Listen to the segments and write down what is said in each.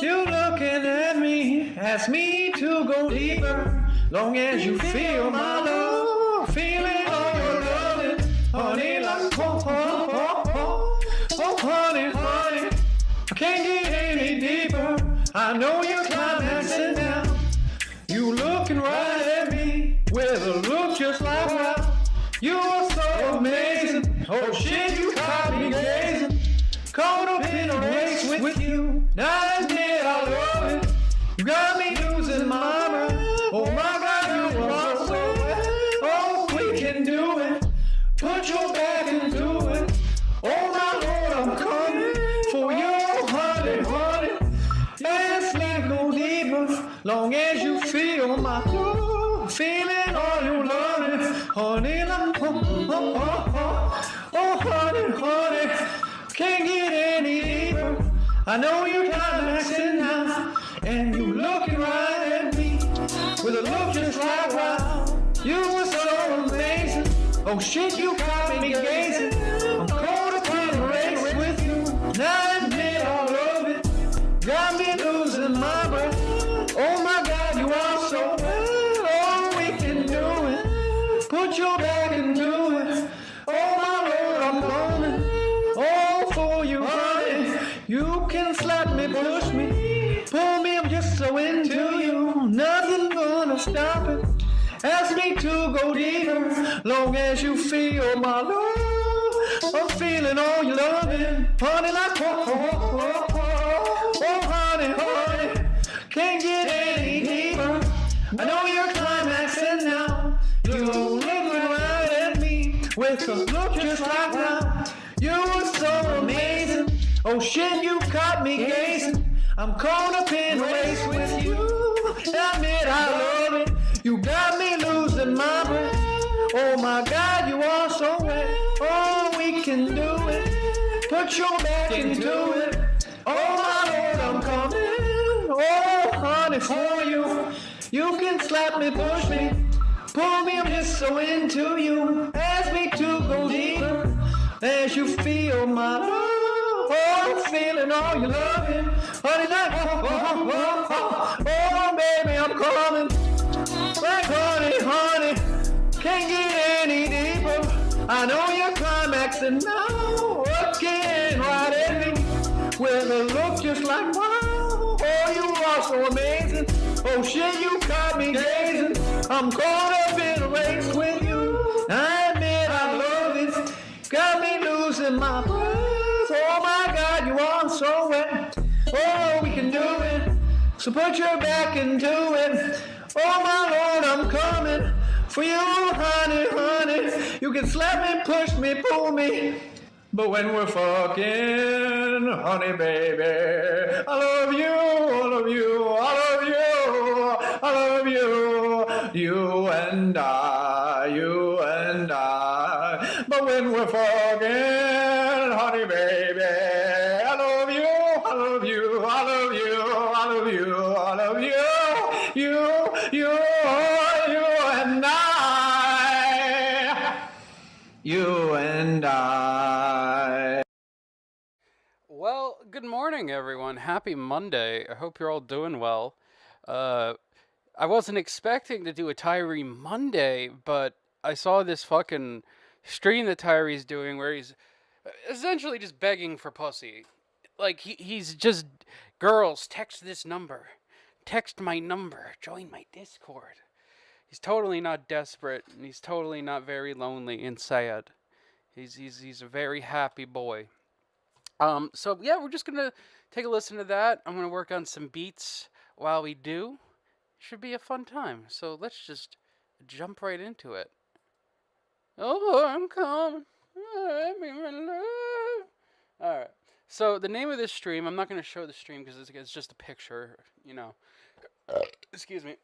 You're looking at me, ask me to go deeper. Long as you feel my love, feeling all your loving, honey, like oh, honey, honey, I can't get any deeper. I know you're climaxing now. You looking right at me with a look just like wow. You are so amazing. Oh shit, you caught me gazing. Caught up in a race with you. Now I admit I love it. You got me losing my mind. Oh my God, you are so wet. Oh, we can do it. Put your back into it. Oh my Lord, I'm coming for you, honey, honey. Let's go deeper. Long as you feel my love, feeling all you loving, honey, like oh, honey, honey. Can't get any deeper. I know you're climaxing now, and you looking right at me with a look just like wow. You were so amazing. Oh shit, you got me gazing. I'm caught up in a race with you. Now I admit I love it. Got me losing my breath. Oh my God, you are so well. Oh, we can do it. Put your back into it. Oh my Lord, I'm coming. Oh, for you, honey. You can slap me, push me, pull me, I'm just so into you. Nothing gonna stop it. Ask me to go deeper. Long as you feel my love, I'm feeling all your loving, honey, like oh, honey, honey. Can't get any deeper. I know you're climaxing now. You're looking right at me with a look just like now. You were so amazing. Oh shit, you caught me gazing. I'm caught up in a race with you. Admit I love it. You got me losing my breath. Oh my God, you are so wet. Oh, we can do it. Put your back into it. Oh my Lord, I'm coming. Oh, honey, for you. You can slap me, push me, pull me, I'm just so into you. Ask me to go deeper. As you feel my love, oh, I'm feeling all your loving, honey, like oh, baby, I'm coming, like honey, honey, can't get any deeper. I know you're climaxing now, looking right at me with a look just like wow. Oh, you are so amazing. Oh shit, you caught me gazing. I'm caught up in a race with you. I admit I love it. Got me losing my breath. Oh my God, you are so wet. Oh, we can do it. So put your back into it. Oh my Lord, I'm coming for you, honey, honey. You can slap me, push me, pull me. But when we're fucking, honey, baby, I love you, love you, I love you, I love you, you and I, you and I. But when we're fucking, honey baby, I love you, I love you, I love you, I love you, I love you, you and I, you and I. Well, good morning, everyone. Happy Monday. I hope you're all doing well. I wasn't expecting to do a TYREE Monday, but I saw this fucking stream that Tyree's doing where he's essentially just begging for pussy. Like, he's just, girls, text this number. Text my number. Join my Discord. He's totally not desperate, and he's totally not very lonely and sad. He's a very happy boy. So yeah, we're just gonna take a listen to that. I'm gonna work on some beats while we do. Should be a fun time. So let's just jump right into it. Oh, I'm coming. All right. So the name of this stream, I'm not gonna show the stream because it's just a picture, you know. Excuse me.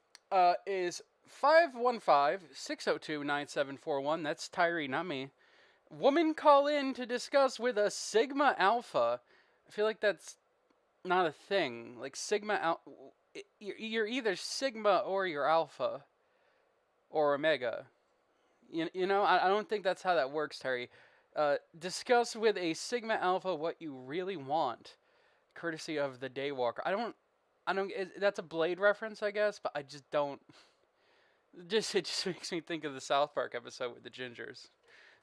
Is 515-602-9741. That's Tyree, not me. Woman call in to discuss with a Sigma Alpha. I feel like that's not a thing. Like Sigma Alpha, you're either Sigma or you're Alpha or Omega. You know, I don't think that's how that works, Terry. Discuss with a Sigma Alpha what you really want, courtesy of the Daywalker. I don't. That's a Blade reference, I guess, but I just don't. It just makes me think of the South Park episode with the Gingers.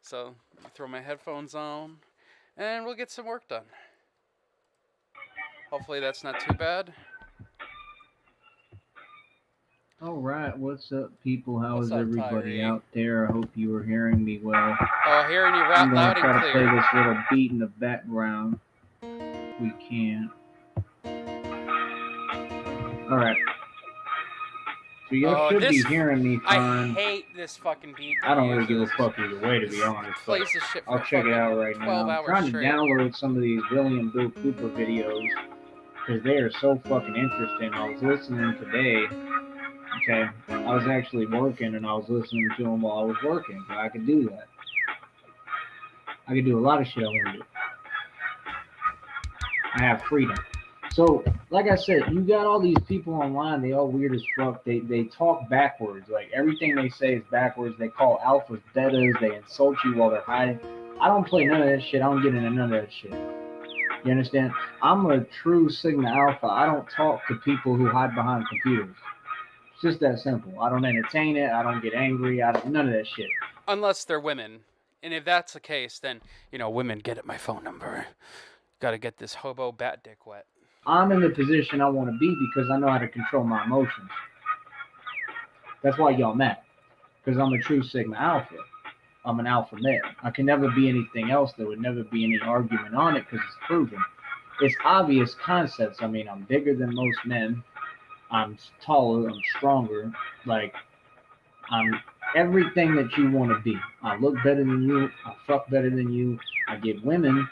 So, throw my headphones on, and we'll get some work done. Hopefully that's not too bad. Alright, what's up, people? How What's is up, everybody Tyree? out there? I hope you are hearing me well. Oh, hearing you I'm loud going to try and to clear. play this little beat in the background if we can. Alright. So y'all should be hearing me fine. I hate this fucking beat. I don't really give a fuck either way, to be honest. Plays this shit for I'll check it out right now. I'm trying to download some of these William Bill Cooper videos because they are so fucking interesting. I was listening today. Okay, I was actually working and I was listening to them while I was working. So I could do that. I could do a lot of shit I want to do. I have freedom. So, like I said, you got all these people online, they all weird as fuck. They talk backwards. Like, everything they say is backwards. They call alphas betas. They insult you while they're hiding. I don't play none of that shit. I don't get into none of that shit. You understand? I'm a true Sigma Alpha. I don't talk to people who hide behind computers. It's just that simple. I don't entertain it. I don't get angry. None of that shit. Unless they're women. And if that's the case, then, you know, women, get at my phone number. Gotta get this hobo bat dick wet. I'm in the position I want to be because I know how to control my emotions. That's why y'all mad. Because I'm a true Sigma Alpha. I'm an alpha male. I can never be anything else. There would never be any argument on it because it's proven. It's obvious concepts. I mean, I'm bigger than most men. I'm taller. I'm stronger. Like, I'm everything that you want to be. I look better than you. I fuck better than you. I get women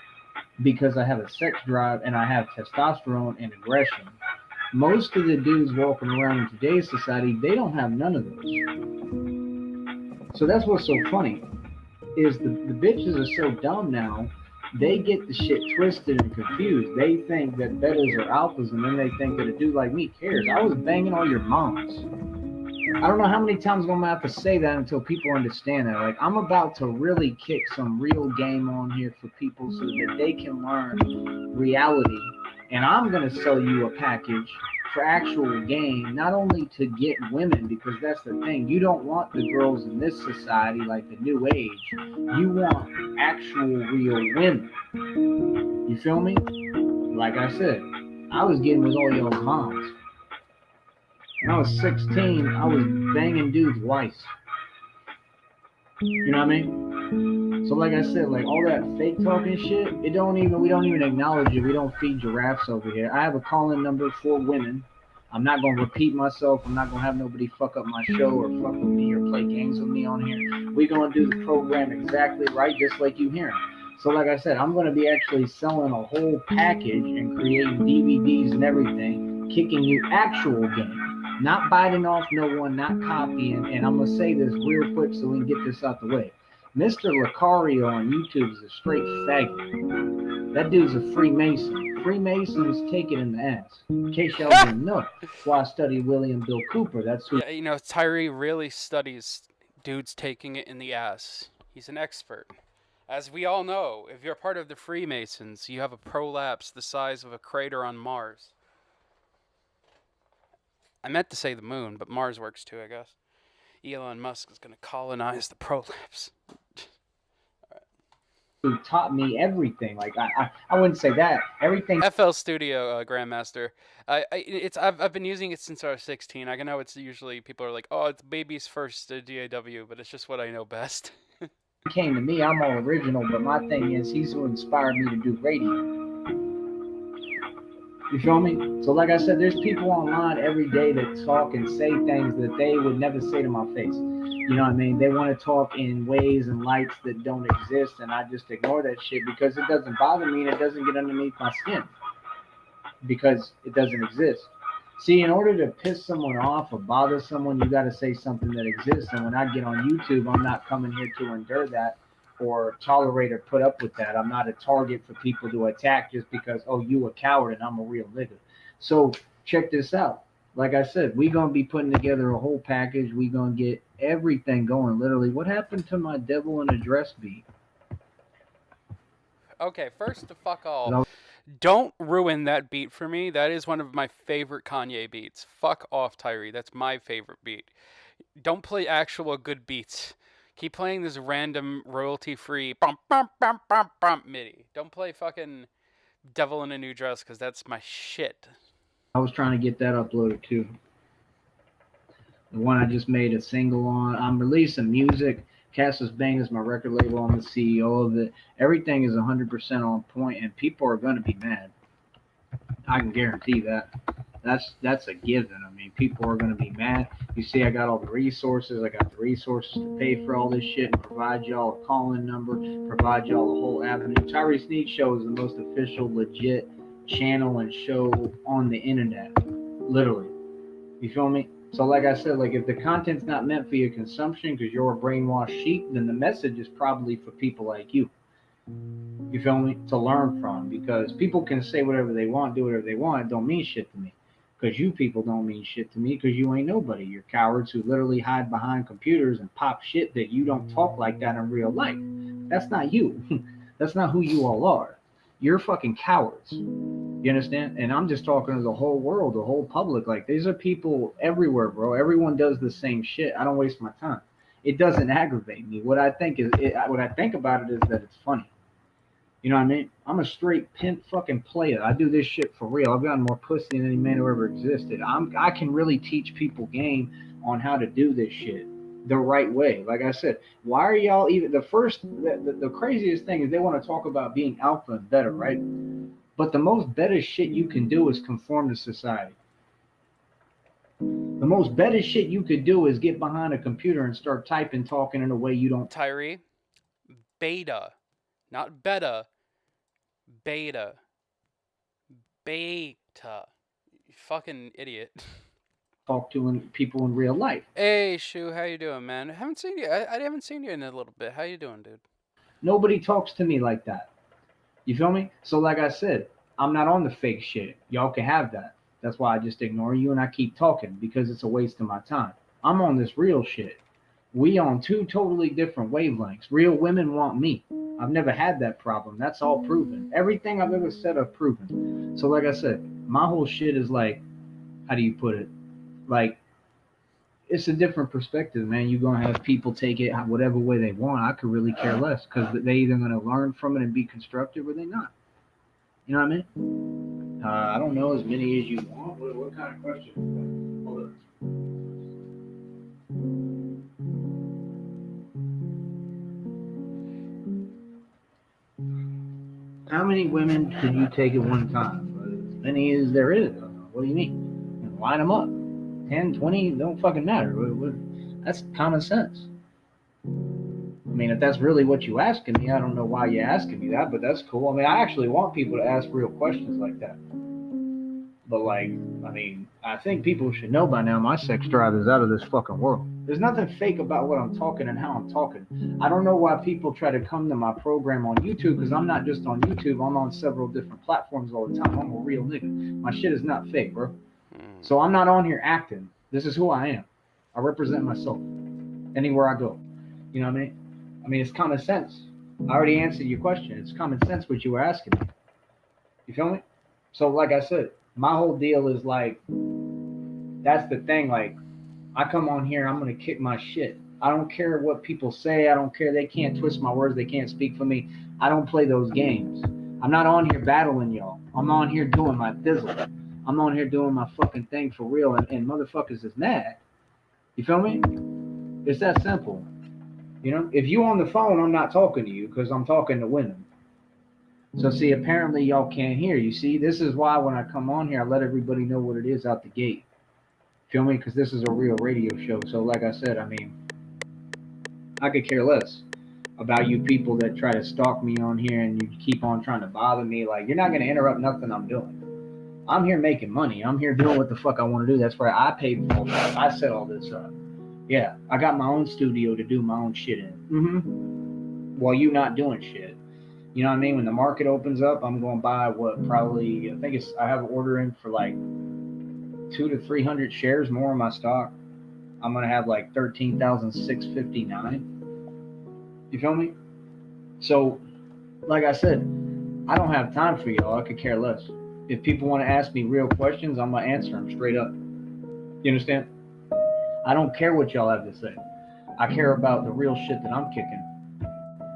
because I have a sex drive and I have testosterone and aggression. Most of the dudes walking around in today's society, they don't have none of those. So that's what's so funny, is the bitches are so dumb now, they get the shit twisted and confused. They think that betas are alphas, and then they think that a dude like me cares. I was banging all your moms. I don't know how many times I'm going to have to say that until people understand that. Like, I'm about to really kick some real game on here for people so that they can learn reality. And I'm going to sell you a package for actual game, not only to get women, because that's the thing. You don't want the girls in this society like the new age. You want actual real women. You feel me? Like I said, I was getting with all y'all's moms. When I was 16, I was banging dudes' wives. You know what I mean? So like I said, like all that fake talking shit, we don't even acknowledge it. We don't feed giraffes over here. I have a call-in number for women. I'm not going to repeat myself. I'm not going to have nobody fuck up my show or fuck with me or play games with me on here. We're going to do the program exactly right, just like you hearing. So like I said, I'm going to be actually selling a whole package and creating DVDs and everything kicking you actual game, not biting off no one, not copying. And I'm gonna say this real quick so we can get this out the way. Mr. Lucario on YouTube is a straight faggot. That dude's a Freemason. Freemasons take it in the ass. In case y'all didn't know, that's why I study William Bill Cooper. That's who. Yeah, you know, Tyree really studies dudes taking it in the ass. He's an expert. As we all know, if you're part of the Freemasons, you have a prolapse the size of a crater on Mars. I meant to say the moon, but Mars works too, I guess. Elon Musk is going to colonize the prolapse. Who taught me everything. Like I wouldn't say that. Everything. FL Studio, Grandmaster. I've been using it since I was 16. I know it's usually people are like, oh, it's baby's first DAW, but it's just what I know best. Came to me, I'm all original, but my thing is he's who inspired me to do radio. You feel me? So like I said, there's people online every day that talk and say things that they would never say to my face. You know what I mean? They want to talk in ways and lights that don't exist, and I just ignore that shit because it doesn't bother me and it doesn't get underneath my skin because it doesn't exist. See, in order to piss someone off or bother someone, you got to say something that exists. And when I get on YouTube, I'm not coming here to endure that or tolerate or put up with that. I'm not a target for people to attack just because, oh, you a coward and I'm a real nigga. So check this out. Like I said, we're going to be putting together a whole package. We're going to get everything going. Literally, what happened to my Devil in a Dress beat? Okay, first to fuck all. Don't ruin that beat for me. That is one of my favorite Kanye beats. Fuck off, Tyree. That's my favorite beat. Don't play actual good beats. Keep playing this random royalty-free bump, bump, bump, bump, bump MIDI. Don't play fucking Devil in a New Dress because that's my shit. I was trying to get that uploaded too. The one I just made a single on. I'm releasing music. Cassius Bang is my record label. I'm the CEO of it. Everything is 100% on point, and people are going to be mad. I can guarantee that. That's a given. I mean, people are going to be mad. You see, I got all the resources. I got the resources to pay for all this shit and provide y'all a call-in number, provide y'all a whole avenue. Tyree Sneak Show is the most official, legit channel and show on the internet. Literally. You feel me? So like I said, like if the content's not meant for your consumption because you're a brainwashed sheep, then the message is probably for people like you. You feel me? To learn from, because people can say whatever they want, do whatever they want. It don't mean shit to me. Because you people don't mean shit to me because you ain't nobody. You're cowards who literally hide behind computers and pop shit that you don't talk like that in real life. That's not you. That's not who you all are. You're fucking cowards. You understand? And I'm just talking to the whole world, the whole public. Like, these are people everywhere, bro. Everyone does the same shit. I don't waste my time. It doesn't aggravate me. What I think about it is that it's funny. You know what I mean? I'm a straight pimp fucking player. I do this shit for real. I've gotten more pussy than any man who ever existed. I can really teach people game on how to do this shit the right way. Like I said, why are y'all even the craziest thing is they want to talk about being alpha and beta, right? But the most beta shit you can do is conform to society. The most beta shit you could do is get behind a computer and start typing, talking in a way you don't. Tyree, beta, not beta, beta, beta. You fucking idiot. Talk to people in real life. Hey, Shu, how you doing, man? I haven't seen you. I haven't seen you in a little bit. How you doing, dude? Nobody talks to me like that. You feel me? So like I said, I'm not on the fake shit. Y'all can have that. That's why I just ignore you and I keep talking because it's a waste of my time. I'm on this real shit. We on two totally different wavelengths. Real women want me. I've never had that problem. That's all proven. Everything I've ever said, I've proven. So like I said, my whole shit is like, how do you put it? Like, it's a different perspective, man. You're going to have people take it whatever way they want. I could really care less because they either going to learn from it and be constructive or they not. You know what I mean? I don't know as many as you want. What kind of question? Hold on. How many women could you take at one time? As many as there is. What do you mean? And line them up. 10, 20, don't fucking matter. That's common sense. I mean, if that's really what you're asking me, I don't know why you're asking me that, but that's cool. I mean, I actually want people to ask real questions like that. But like, I mean, I think people should know by now my sex drive is out of this fucking world. There's nothing fake about what I'm talking and how I'm talking. I don't know why people try to come to my program on YouTube, because I'm not just on YouTube. I'm on several different platforms all the time. I'm a real nigga. My shit is not fake, bro. So I'm not on here acting. This is who I am. I represent myself anywhere I go. You know what I mean? I mean, it's common sense. I already answered your question. It's common sense what you were asking me. You feel me? So like I said, my whole deal is like, that's the thing. Like, I come on here, I'm going to kick my shit. I don't care what people say. I don't care. They can't twist my words. They can't speak for me. I don't play those games. I'm not on here battling y'all. I'm on here doing my thizzle. I'm on here doing my fucking thing for real. And motherfuckers is mad. You feel me? It's that simple. You know, if you on the phone, I'm not talking to you because I'm talking to women. So see, apparently y'all can't hear. You see, this is why when I come on here, I let everybody know what it is out the gate. Feel me? Because this is a real radio show. So like I said, I mean, I could care less about you people that try to stalk me on here and you keep on trying to bother me. Like, you're not going to interrupt nothing I'm doing. I'm here making money. I'm here doing what the fuck I want to do. That's why I paid for all this. I set all this up. Yeah, I got my own studio to do my own shit in. While you not doing shit. You know what I mean? When the market opens up, I'm going to buy what probably, I have an order in for like 200 to 300 shares more of my stock. I'm going to have like 13,659. You feel me? So, like I said, I don't have time for y'all. I could care less. If people want to ask me real questions, I'm going to answer them straight up. You understand? I don't care what y'all have to say. I care about the real shit that I'm kicking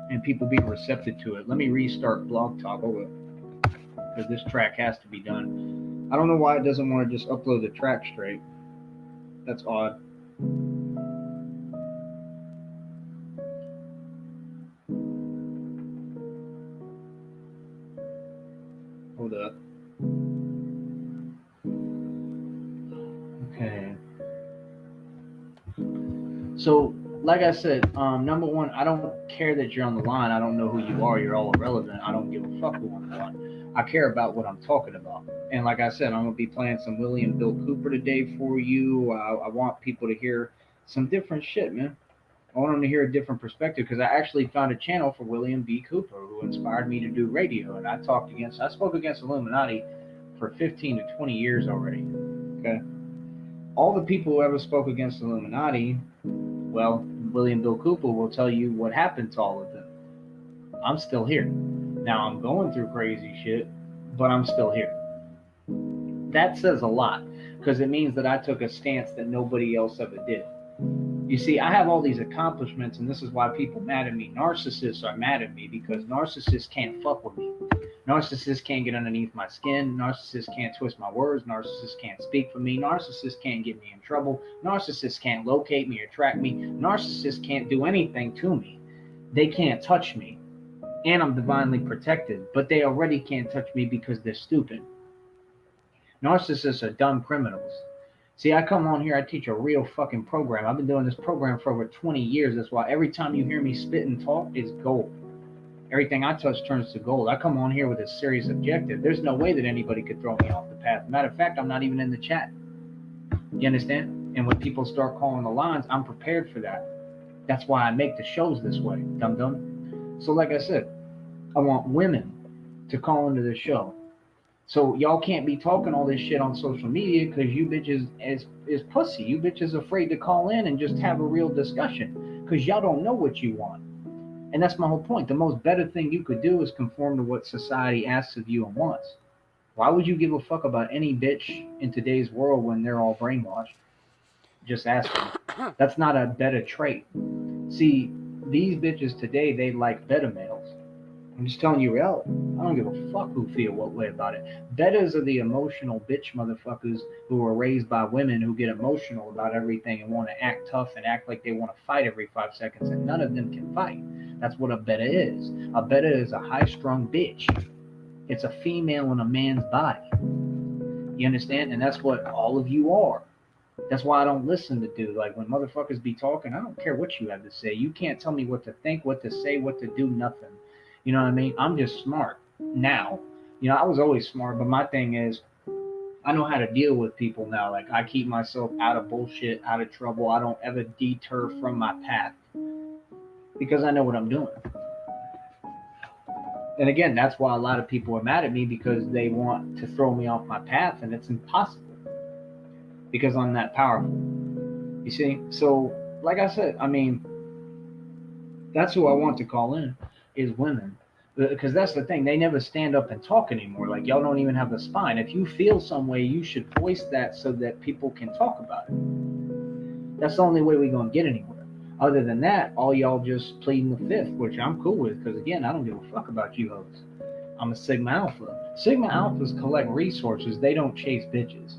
and people being receptive to it. Let me restart Blog Talk because this track has to be done. I don't know why it doesn't want to just upload the track straight. That's odd. Hold up. Okay. So, like I said, number one, I don't care that you're on the line. I don't know who you are. You're all irrelevant. I don't give a fuck who on the line. I care about what I'm talking about. And like I said, I'm going to be playing some William Bill Cooper today for you. I want people to hear some different shit, man. I want them to hear a different perspective because I actually found a channel for William B. Cooper who inspired me to do radio. And I spoke against Illuminati for 15 to 20 years already. Okay. All the people who ever spoke against Illuminati, well, William Bill Cooper will tell you what happened to all of them. I'm still here. Now, I'm going through crazy shit, but I'm still here. That says a lot because it means that I took a stance that nobody else ever did. You see, I have all these accomplishments, and this is why people mad at me. Narcissists are mad at me because narcissists can't fuck with me. Narcissists can't get underneath my skin. Narcissists can't twist my words. Narcissists can't speak for me. Narcissists can't get me in trouble. Narcissists can't locate me or track me. Narcissists can't do anything to me. They can't touch me. And I'm divinely protected, but they already can't touch me because they're stupid. Narcissists are dumb criminals. See, I come on here, I teach a real fucking program. I've been doing this program for over 20 years. That's why every time you hear me spit and talk, it's gold. Everything I touch turns to gold. I come on here with a serious objective. There's no way that anybody could throw me off the path. Matter of fact, I'm not even in the chat. You understand? And when people start calling the lines, I'm prepared for that. That's why I make the shows this way, dum-dum. So like I said, I want women to call into the show. So y'all can't be talking all this shit on social media because you bitches is pussy. You bitches afraid to call in and just have a real discussion because y'all don't know what you want. And that's my whole point. The most better thing you could do is conform to what society asks of you and wants. Why would you give a fuck about any bitch in today's world when they're all brainwashed? Just asking. That's not a better trait. See, these bitches today, they like beta males. I'm just telling you reality. I don't give a fuck who feel what way about it. Betas are the emotional bitch motherfuckers who are raised by women who get emotional about everything and want to act tough and act like they want to fight every 5 seconds, and none of them can fight. That's what a beta is. A beta is a high-strung bitch. It's a female in a man's body. You understand? And that's what all of you are. That's why I don't listen to dudes. Like when motherfuckers be talking, I don't care what you have to say. You can't tell me what to think, what to say, what to do, nothing. You know what I mean? I'm just smart now. You know, I was always smart, but my thing is, I know how to deal with people now. Like, I keep myself out of bullshit, out of trouble. I don't ever deter from my path because I know what I'm doing. And again, that's why a lot of people are mad at me, because they want to throw me off my path, and it's impossible because I'm that powerful. You see? So, like I said, I mean, that's who I want to call in, is women. Because that's the thing, they never stand up and talk anymore. Like, y'all don't even have the spine. If you feel some way, you should voice that so that people can talk about it. That's the only way we're going to get anywhere. Other than that, all y'all just pleading the fifth, which I'm cool with, because again, I don't give a fuck about you hoes. I'm a Sigma Alpha. Sigma Alphas collect resources, they don't chase bitches.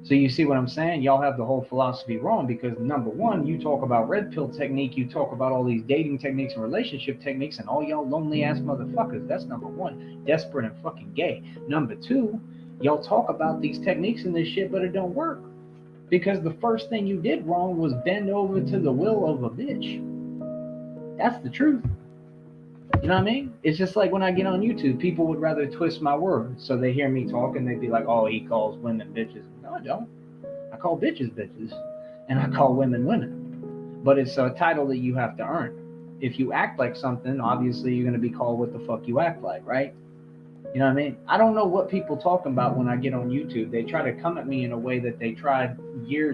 So you see what I'm saying? Y'all have the whole philosophy wrong, because number one, you talk about red pill technique, you talk about all these dating techniques and relationship techniques, and all y'all lonely ass motherfuckers. That's number one, desperate and fucking gay. Number two, y'all talk about these techniques and this shit, but it don't work. Because the first thing you did wrong was bend over to the will of a bitch. That's the truth. You know what I mean? It's just like when I get on YouTube, people would rather twist my words. So they hear me talk and they'd be like, oh, he calls women bitches. No, I don't. I call bitches bitches. And I call women women. But it's a title that you have to earn. If you act like something, obviously you're going to be called what the fuck you act like, right? You know what I mean? I don't know what people talking about when I get on YouTube. They try to come at me in a way that they tried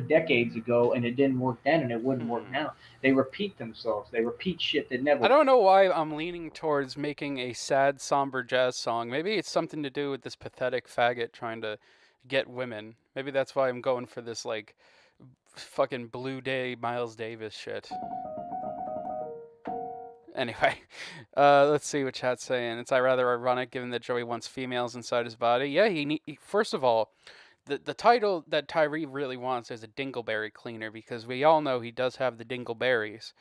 decades ago, and it didn't work then, and it wouldn't work now. They repeat themselves. They repeat shit that never... I don't know why I'm leaning towards making a sad, somber jazz song. Maybe it's something to do with this pathetic faggot trying to get women. Maybe that's why I'm going for this, like, fucking Blue Day Miles Davis shit. Anyway, let's see what chat's saying. It's rather ironic given that Joey wants females inside his body. Yeah, first of all, the title that Tyree really wants is a dingleberry cleaner, because we all know he does have the dingleberries.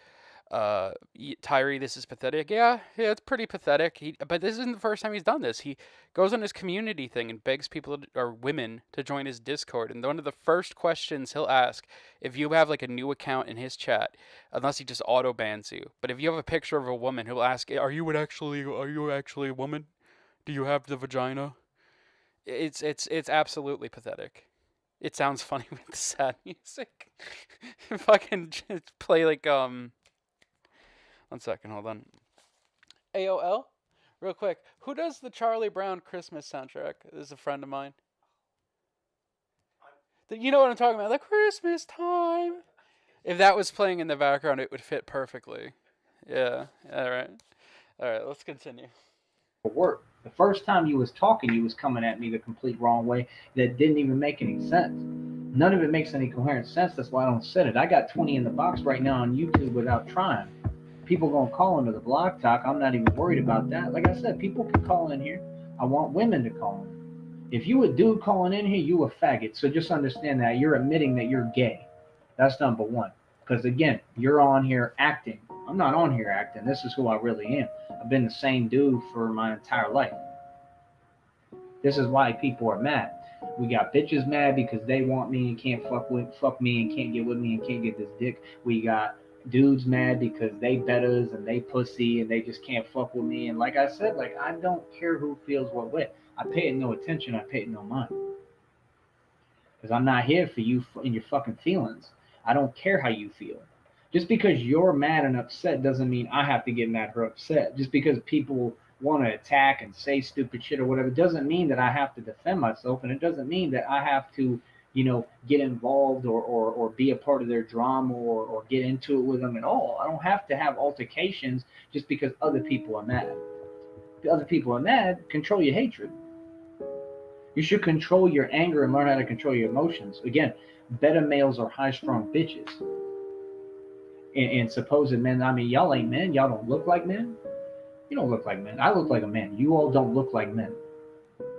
Tyree, this is pathetic. Yeah, it's pretty pathetic. But this isn't the first time he's done this. He goes on his community thing and begs people or women to join his Discord. And one of the first questions he'll ask, if you have like a new account in his chat, unless he just auto bans you. But if you have a picture of a woman, he'll ask, "Are you actually a woman? Do you have the vagina?" It's absolutely pathetic. It sounds funny with the sad music. Fucking just play like 1 second, hold on. AOL? Real quick. Who does the Charlie Brown Christmas soundtrack? This is a friend of mine. You know what I'm talking about? The Christmas time. If that was playing in the background, it would fit perfectly. Yeah. Alright, let's continue. Work. The first time you was talking, you was coming at me the complete wrong way that didn't even make any sense. None of it makes any coherent sense. That's why I don't set it. I got 20 in the box right now on YouTube without trying. People gonna call into the blog talk. I'm not even worried about that. Like I said, people can call in here. I want women to call in. If you a dude calling in here, you a faggot. So just understand that you're admitting that you're gay. That's number one. Because again, you're on here acting. I'm not on here acting. This is who I really am. I've been the same dude for my entire life. This is why people are mad. We got bitches mad because they want me and can't fuck me and can't get with me and can't get this dick. We got dudes mad because they betters and they pussy and they just can't fuck with me. And like I said, like, I don't care who feels what way. I pay it no attention. I pay it no mind. Because I'm not here for you and your fucking feelings. I don't care how you feel. Just because you're mad and upset doesn't mean I have to get mad or upset. Just because people want to attack and say stupid shit or whatever doesn't mean that I have to defend myself. And it doesn't mean that I have to, get involved or be a part of their drama or get into it with them at all. I don't have to have altercations just because other people are mad. If other people are mad, control your hatred. You should control your anger and learn how to control your emotions. Again, beta males are high-strung bitches. And supposed men, I mean, y'all ain't men. Y'all don't look like men. You don't look like men. I look like a man. You all don't look like men.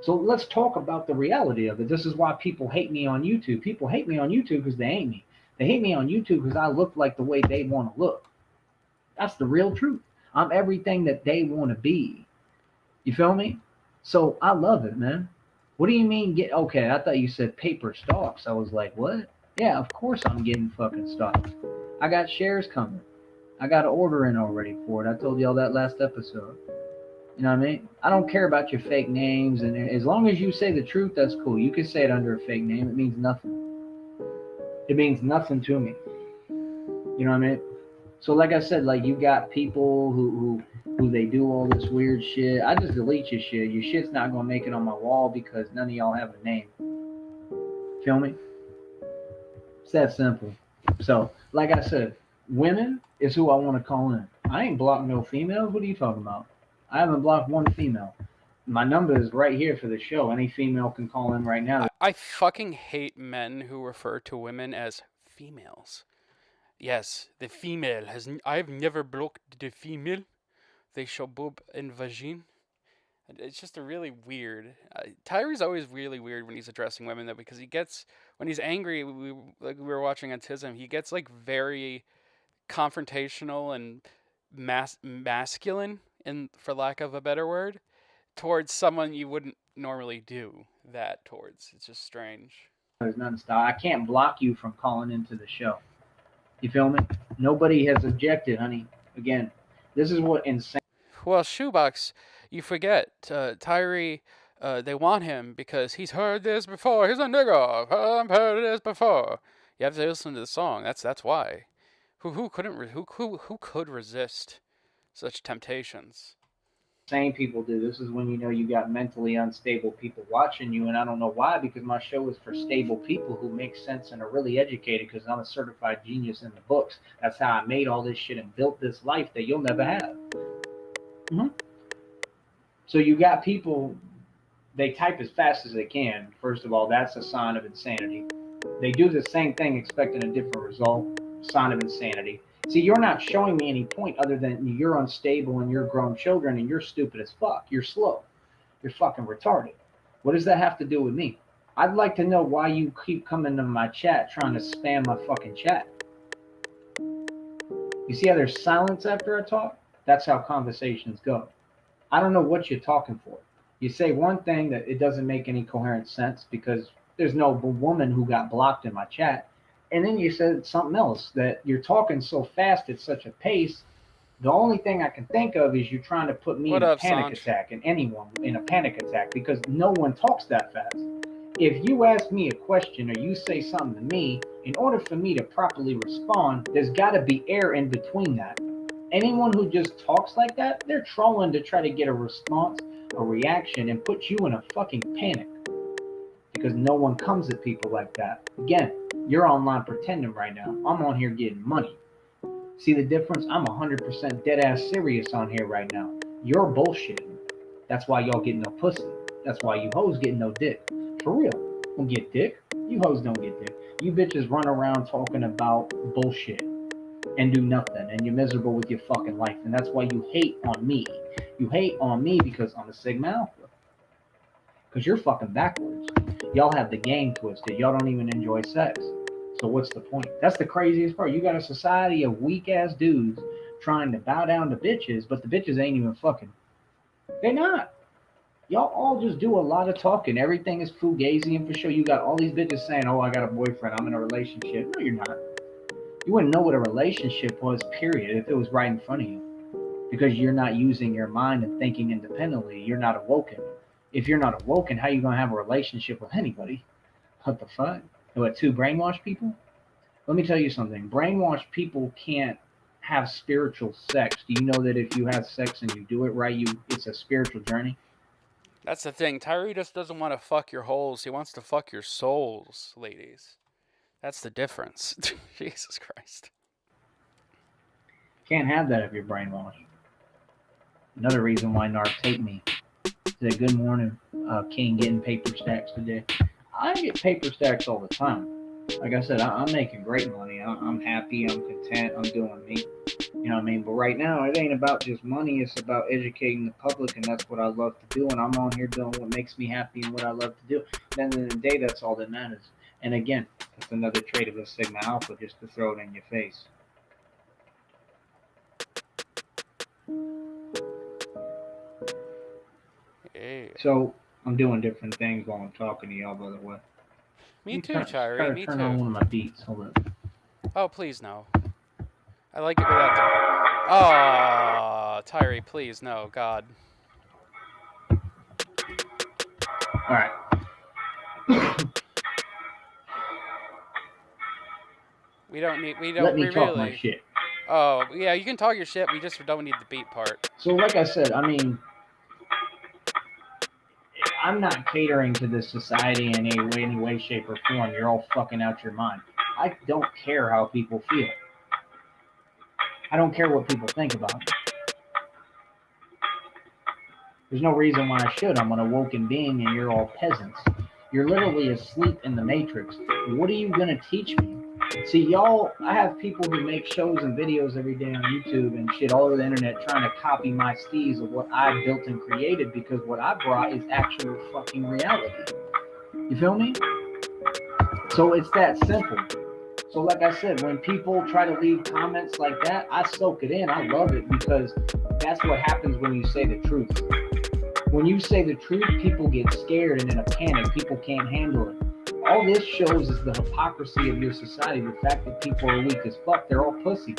So let's talk about the reality of it. This is why people hate me on YouTube. People hate me on YouTube because they ain't me. They hate me on YouTube because I look like the way they want to look. That's the real truth. I'm everything that they want to be. You feel me? So I love it, man. What do you mean okay, I thought you said paper stocks. I was like, what? Yeah, of course I'm getting fucking stocks. I got shares coming. I got an order in already for it. I told y'all that last episode. You know what I mean? I don't care about your fake names, and as long as you say the truth, that's cool. You can say it under a fake name. It means nothing. It means nothing to me. You know what I mean? So like I said, like you got people who they do all this weird shit. I just delete your shit. Your shit's not gonna make it on my wall because none of y'all have a name. Feel me? It's that simple. So like I said, women is who I want to call in. I ain't blocked no females. What are you talking about? I haven't blocked one female. My number is right here for the show. Any female can call in right now. I fucking hate men who refer to women as females. Yes, the female has. I've never blocked the female. They show boob and vagine. It's just a really weird. Tyree's always really weird when he's addressing women though, because he gets when he's angry. Like we were watching on Tism, he gets like very confrontational and masculine, in for lack of a better word, towards someone you wouldn't normally do that towards. It's just strange. There's nothing to stop. I can't block you from calling into the show. You feel me? Nobody has objected, honey. Again, this is what insane. Well, Shoebox, you forget Tyree. They want him because he's heard this before. He's a nigga. I've heard this before. You have to listen to the song. That's why. Who could resist such temptations? Same people do. This is when you know you got mentally unstable people watching you, and I don't know why, because my show is for stable people who make sense and are really educated, because I'm a certified genius in the books. That's how I made all this shit and built this life that you'll never have. Mm-hmm. So you got people, they type as fast as they can. First of all, that's a sign of insanity. They do the same thing expecting a different result. Sign of insanity. See, you're not showing me any point other than you're unstable and you're grown children and you're stupid as fuck. You're slow. You're fucking retarded. What does that have to do with me? I'd like to know why you keep coming to my chat trying to spam my fucking chat. You see how there's silence after I talk? That's how conversations go. I don't know what you're talking for. You say one thing that it doesn't make any coherent sense because there's no woman who got blocked in my chat. And then you said something else, that you're talking so fast at such a pace. The only thing I can think of is you trying to put me in a panic attack, and anyone in a panic attack, because no one talks that fast. If you ask me a question or you say something to me, in order for me to properly respond, there's got to be air in between that. Anyone who just talks like that, they're trolling to try to get a response, a reaction, and put you in a fucking panic. Because no one comes at people like that. Again, you're online pretending right now. I'm on here getting money. See the difference? I'm 100% dead ass serious on here right now. You're bullshitting. That's why y'all get no pussy. That's why you hoes get no dick. For real. Don't get dick. You hoes don't get dick. You bitches run around talking about bullshit and do nothing, and you're miserable with your fucking life, and that's why you hate on me. You hate on me because I'm a Sigma Alpha. Because you're fucking backwards. Y'all have the game twisted. Y'all don't even enjoy sex. So what's the point? That's the craziest part. You got a society of weak-ass dudes trying to bow down to bitches, but the bitches ain't even fucking. They're not. Y'all all just do a lot of talking. Everything is fugazi and for sure. You got all these bitches saying, oh, I got a boyfriend. I'm in a relationship. No, you're not. You wouldn't know what a relationship was, period, if it was right in front of you. Because you're not using your mind and thinking independently. You're not awoken. If you're not awoken, how are you going to have a relationship with anybody? What the fuck? What, two brainwashed people? Let me tell you something. Brainwashed people can't have spiritual sex. Do you know that if you have sex and you do it right, it's a spiritual journey? That's the thing. Tyree just doesn't want to fuck your holes. He wants to fuck your souls, ladies. That's the difference. Jesus Christ. Can't have that if you're brainwashed. Another reason why narcs hate me. Say, good morning, King, getting paper stacks today. I get paper stacks all the time. Like I said, I'm making great money. I'm happy. I'm content. I'm doing me. You know what I mean? But right now, it ain't about just money. It's about educating the public, and that's what I love to do. And I'm on here doing what makes me happy and what I love to do. At the end of the day, that's all that matters. And again, that's another trait of a Sigma Alpha, just to throw it in your face. Hey. So I'm doing different things while I'm talking to y'all, by the way. Me too, Tyree. Me too. Turn on one of my beats. Hold up. Oh, please no. I like it without the. Oh, Tyree, please no, God. All right. We don't Let me talk my shit. Oh, yeah, you can talk your shit. We just don't need the beat part. So, like I said, I mean, I'm not catering to this society in any way, shape, or form. You're all fucking out your mind. I don't care how people feel. I don't care what people think about me. There's no reason why I should. I'm an awoken being and you're all peasants. You're literally asleep in the matrix. What are you going to teach me? See, y'all, I have people who make shows and videos every day on YouTube and shit all over the internet trying to copy my steez of what I built and created because what I brought is actual fucking reality. You feel me? So it's that simple. So like I said, when people try to leave comments like that, I soak it in. I love it because that's what happens when you say the truth. When you say the truth, people get scared and in a panic. People can't handle it. All this shows is the hypocrisy of your society. The fact that people are weak as fuck. They're all pussies.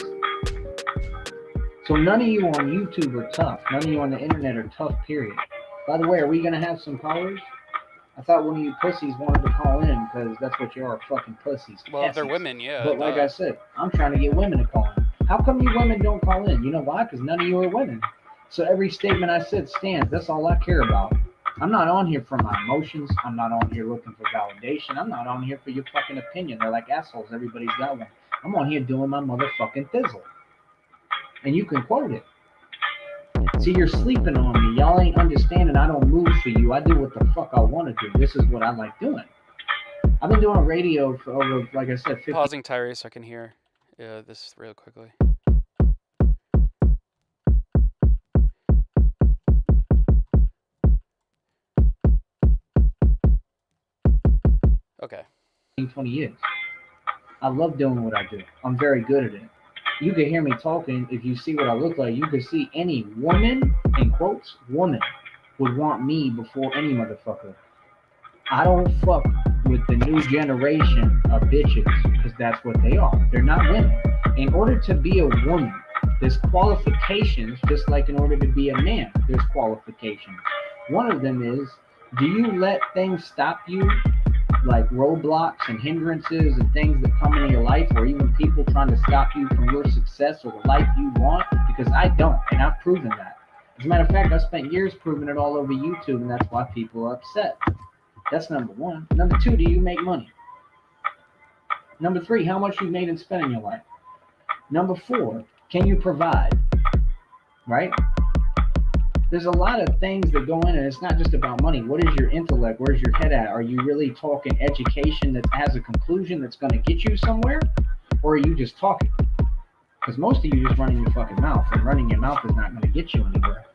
So none of you on YouTube are tough. None of you on the internet are tough, period. By the way, are we going to have some callers? I thought one of you pussies wanted to call in because that's what you are, fucking pussies. Well, if they're women, yeah. But like I said, I'm trying to get women to call in. How come you women don't call in? You know why? Because none of you are women. So every statement I said stands. That's all I care about. I'm not on here for my emotions. I'm not on here looking for validation. I'm not on here for your fucking opinion. They're like assholes. Everybody's got one. I'm on here doing my motherfucking thizzle. And you can quote it. See, you're sleeping on me. Y'all ain't understanding. I don't move for you. I do what the fuck I want to do. This is what I like doing. I've been doing radio for over, like I said, 50. Pausing TYREE so I can hear this real quickly. Okay. 20 years. I love doing what I do. I'm very good at it. You can hear me talking. If you see what I look like, you can see any woman, in quotes, woman, would want me before any motherfucker. I don't fuck with the new generation of bitches because that's what they are. They're not women. In order to be a woman, there's qualifications, just like in order to be a man, there's qualifications. One of them is, do you let things stop you, like roadblocks and hindrances and things that come into your life, or even people trying to stop you from your success or the life you want? Because I don't, and I've proven that. As a matter of fact, I spent years proving it all over YouTube, and that's why people are upset. That's number one. Number two, do you make money? Number three, how much you made and spent in your life? Number four, can you provide? Right? There's a lot of things that go in, and it's not just about money. What is your intellect? Where's your head at? Are you really talking education that has a conclusion that's going to get you somewhere? Or are you just talking? Because most of you just running your fucking mouth, and running your mouth is not going to get you anywhere.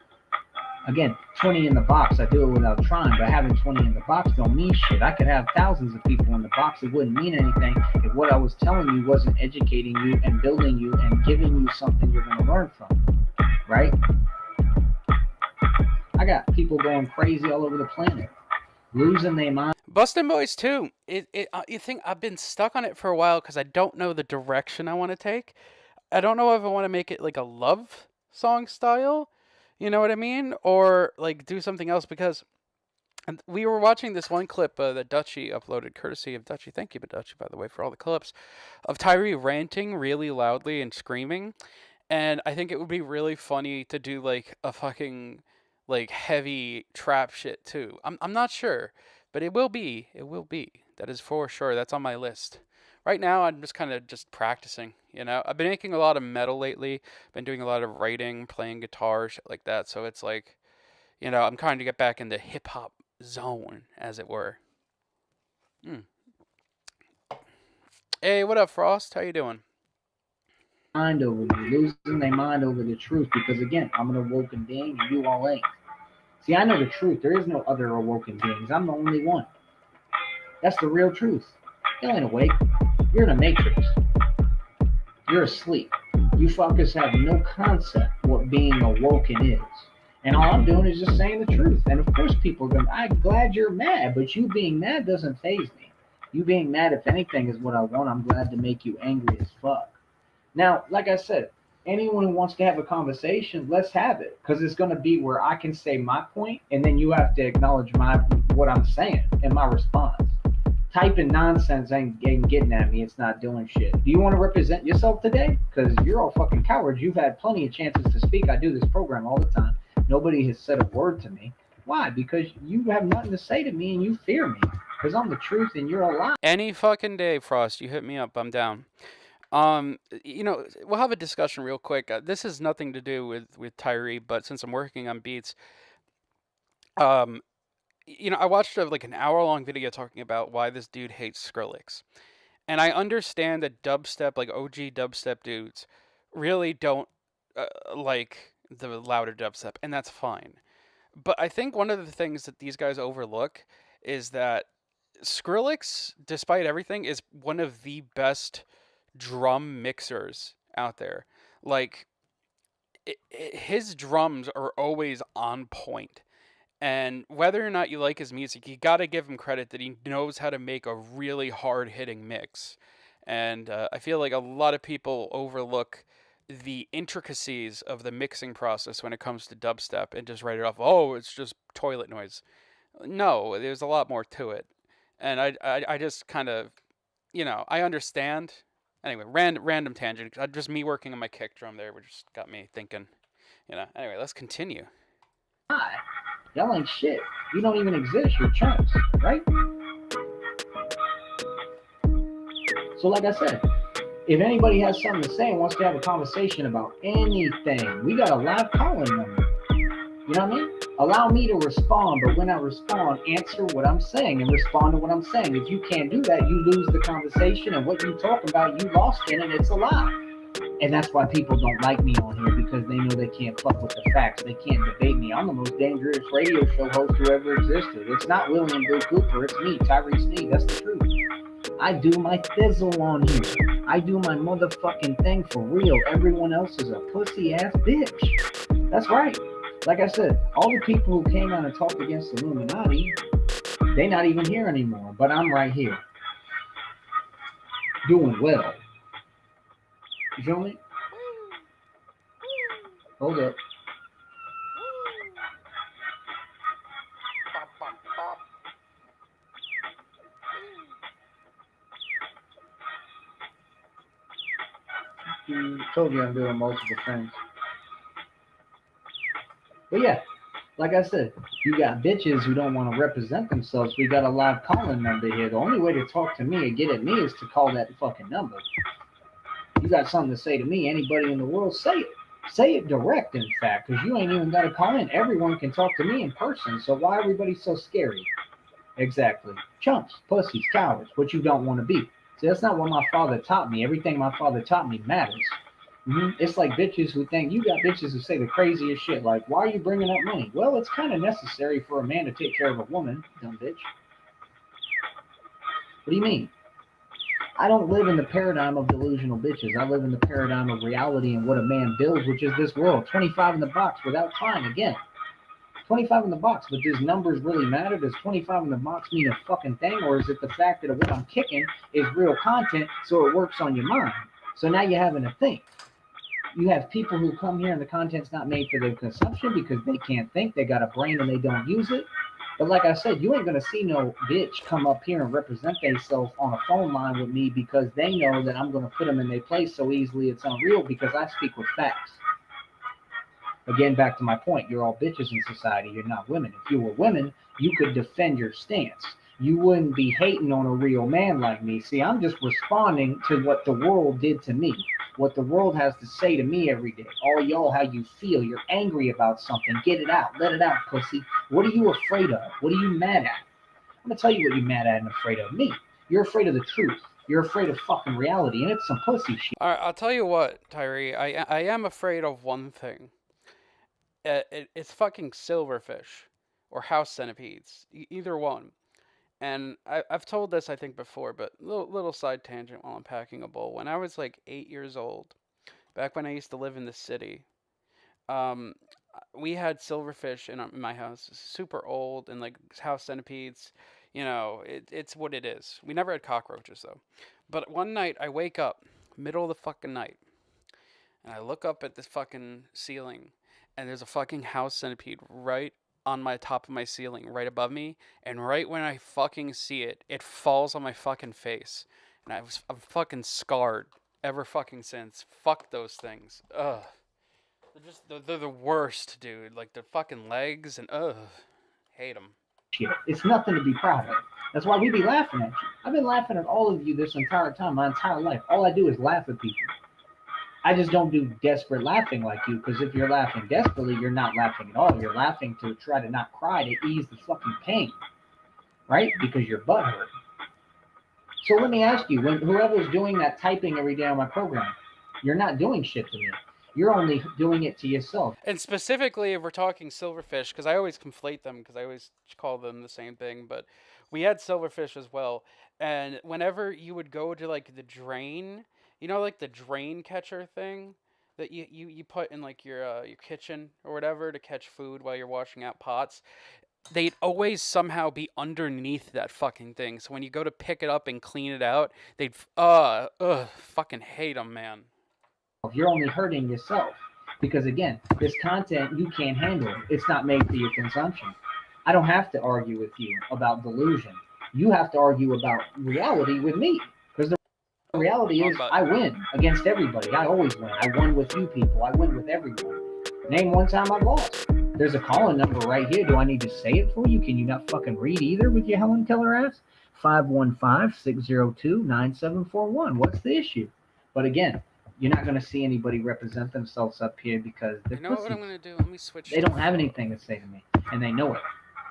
Again, 20 in the box, I do it without trying, but having 20 in the box don't mean shit. I could have thousands of people in the box. It wouldn't mean anything if what I was telling you wasn't educating you and building you and giving you something you're going to learn from, right? I got people going crazy all over the planet, losing their mind. Bustin' Boys 2. You think I've been stuck on it for a while because I don't know the direction I want to take. I don't know if I want to make it like a love song style, you know what I mean? Or like do something else, because we were watching this one clip that Dutchie uploaded, courtesy of Dutchie. Thank you, Dutchie, by the way, for all the clips of TYREE ranting really loudly and screaming. And I think it would be really funny to do like a fucking like heavy trap shit too. I'm not sure, but it will be. That is for sure. That's on my list. Right now, I'm just kind of just practicing, you know? I've been making a lot of metal lately. Been doing a lot of writing, playing guitar, shit like that. So it's like, you know, I'm trying to get back in the hip-hop zone, as it were. Hey, what up, Frost? How you doing? Mind over me, losing their mind over the truth. Because again, I'm an awoken being and you all ain't. See, I know the truth. There is no other awoken beings. I'm the only one. That's the real truth. You ain't awake. You're in a matrix. You're asleep. You fuckers have no concept what being awoken is. And all I'm doing is just saying the truth. And of course people are going, I'm glad you're mad, but you being mad doesn't faze me. You being mad, if anything, is what I want. I'm glad to make you angry as fuck. Now, like I said, anyone who wants to have a conversation, let's have it, because it's going to be where I can say my point, and then you have to acknowledge what I'm saying and my response. Typing nonsense ain't getting at me. It's not doing shit. Do you want to represent yourself today? Because you're all fucking cowards. You've had plenty of chances to speak. I do this program all the time. Nobody has said a word to me. Why? Because you have nothing to say to me and you fear me. Because I'm the truth and you're a lie. Any fucking day, Frost, you hit me up. I'm down. We'll have a discussion real quick. This has nothing to do with Tyree, but since I'm working on beats, I watched like an hour-long video talking about why this dude hates Skrillex. And I understand that dubstep, like OG dubstep dudes, really don't like the louder dubstep, and that's fine. But I think one of the things that these guys overlook is that Skrillex, despite everything, is one of the best drum mixers out there. Like, his drums are always on point. And whether or not you like his music, you gotta give him credit that he knows how to make a really hard-hitting mix. And I feel like a lot of people overlook the intricacies of the mixing process when it comes to dubstep and just write it off. Oh, it's just toilet noise. No, there's a lot more to it. And I just kind of, I understand. Anyway, random tangent. Just me working on my kick drum there, which just got me thinking. Anyway, let's continue. Hi. Y'all ain't shit. You don't even exist. You're chumps, right? So like I said, if anybody has something to say and wants to have a conversation about anything, we got a live call-in number. You know what I mean? Allow me to respond, but when I respond, answer what I'm saying and respond to what I'm saying. If you can't do that, you lose the conversation, and what you talking about, you lost in it. It's a lie. And that's why people don't like me on here, because they know they can't fuck with the facts. They can't debate me. I'm the most dangerous radio show host who ever existed. It's not William Bill Cooper. It's me, Tyree Sneed. That's the truth. I do my thizzle on here. I do my motherfucking thing for real. Everyone else is a pussy ass bitch. That's right. Like I said, all the people who came out and talked against the Illuminati, they not even here anymore. But I'm right here. Doing well. You feel me? Hold up. Told you I'm doing multiple things. But yeah, like I said, you got bitches who don't want to represent themselves. We got a live calling number here. The only way to talk to me and get at me is to call that fucking number. You got something to say to me, anybody in the world, say it. Say it direct, in fact, because you ain't even got to call in. Everyone can talk to me in person, so why everybody so scary? Exactly. Chumps, pussies, cowards, what you don't want to be. See, that's not what my father taught me. Everything my father taught me matters. It's like bitches who think, you got bitches who say the craziest shit, like, why are you bringing up money? Well, it's kind of necessary for a man to take care of a woman, dumb bitch. What do you mean? I don't live in the paradigm of delusional bitches. I live in the paradigm of reality and what a man builds, which is this world. 25 in the box without trying again. 25 in the box, but does numbers really matter? Does 25 in the box mean a fucking thing? Or is it the fact that what I'm kicking is real content, so it works on your mind? So now you're having to think. You have people who come here and the content's not made for their consumption because they can't think. They got a brain and they don't use it. But like I said, you ain't going to see no bitch come up here and represent themselves on a phone line with me because they know that I'm going to put them in their place so easily it's unreal because I speak with facts. Again, back to my point, you're all bitches in society. You're not women. If you were women, you could defend your stance. You wouldn't be hating on a real man like me. See, I'm just responding to what the world did to me. What the world has to say to me every day. All y'all, how you feel. You're angry about something. Get it out. Let it out, pussy. What are you afraid of? What are you mad at? I'm going to tell you what you're mad at and afraid of. Me. You're afraid of the truth. You're afraid of fucking reality, and it's some pussy shit. All right, I'll tell you what, Tyree. I am afraid of one thing. It's fucking silverfish or house centipedes. Either one. And I've told this, I think, before, but little side tangent while I'm packing a bowl. When I was like 8 years old, back when I used to live in the city, we had silverfish in my house, super old, and like house centipedes. It's what it is. We never had cockroaches, though. But one night, I wake up, middle of the fucking night, and I look up at this fucking ceiling, and there's a fucking house centipede right on my top of my ceiling, right above me, and right when I fucking see it, it falls on my fucking face, and I'm fucking scarred ever fucking since. Fuck those things. Ugh. They're the worst, dude. Like the fucking legs and hate them. Shit. It's nothing to be proud of. That's why we be laughing at you. I've been laughing at all of you this entire time, my entire life. All I do is laugh at people. I just don't do desperate laughing like you, because if you're laughing desperately, you're not laughing at all. You're laughing to try to not cry, to ease the fucking pain, right? Because your butt hurt. So let me ask you, when whoever's doing that typing every day on my program, you're not doing shit to me. You're only doing it to yourself. And specifically, if we're talking silverfish, because I always conflate them, because I always call them the same thing, but we had silverfish as well. And whenever you would go to like the drain, you know, like the drain catcher thing that you put in like your kitchen or whatever to catch food while you're washing out pots, they'd always somehow be underneath that fucking thing. So when you go to pick it up and clean it out, they'd fucking hate them, man. You're only hurting yourself, because again, this content you can't handle. It's not made for your consumption. I don't have to argue with you about delusion. You have to argue about reality with me, because the reality is I win against everybody. I always win. I won with you people. I win with everyone. Name one time I've lost. There's a calling number right here. Do I need to say it for you? Can you not fucking read either with your Helen Keller ass? 515-602-9741. What's the issue? But again, you're not going to see anybody represent themselves up here because they're You know what I'm going to do? Let me switch. They don't have anything to say to me, and they know it.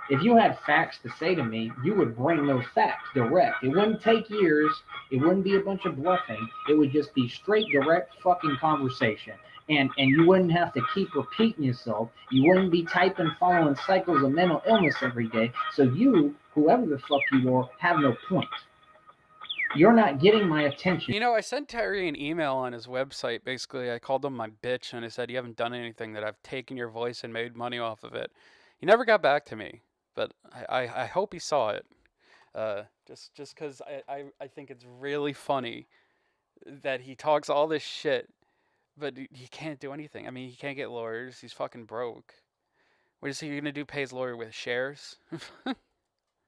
If you had facts to say to me, you would bring those facts direct. It wouldn't take years. It wouldn't be a bunch of bluffing. It would just be straight, direct fucking conversation. And you wouldn't have to keep repeating yourself. You wouldn't be typing, following cycles of mental illness every day. So you, whoever the fuck you are, have no point. You're not getting my attention. You know, I sent Tyree an email on his website. Basically, I called him my bitch, and I said, you haven't done anything, that I've taken your voice and made money off of it. He never got back to me, but I hope he saw it. Just because I think it's really funny that he talks all this shit, but he can't do anything. I mean, he can't get lawyers. He's fucking broke. What is he going to do, pay his lawyer with shares?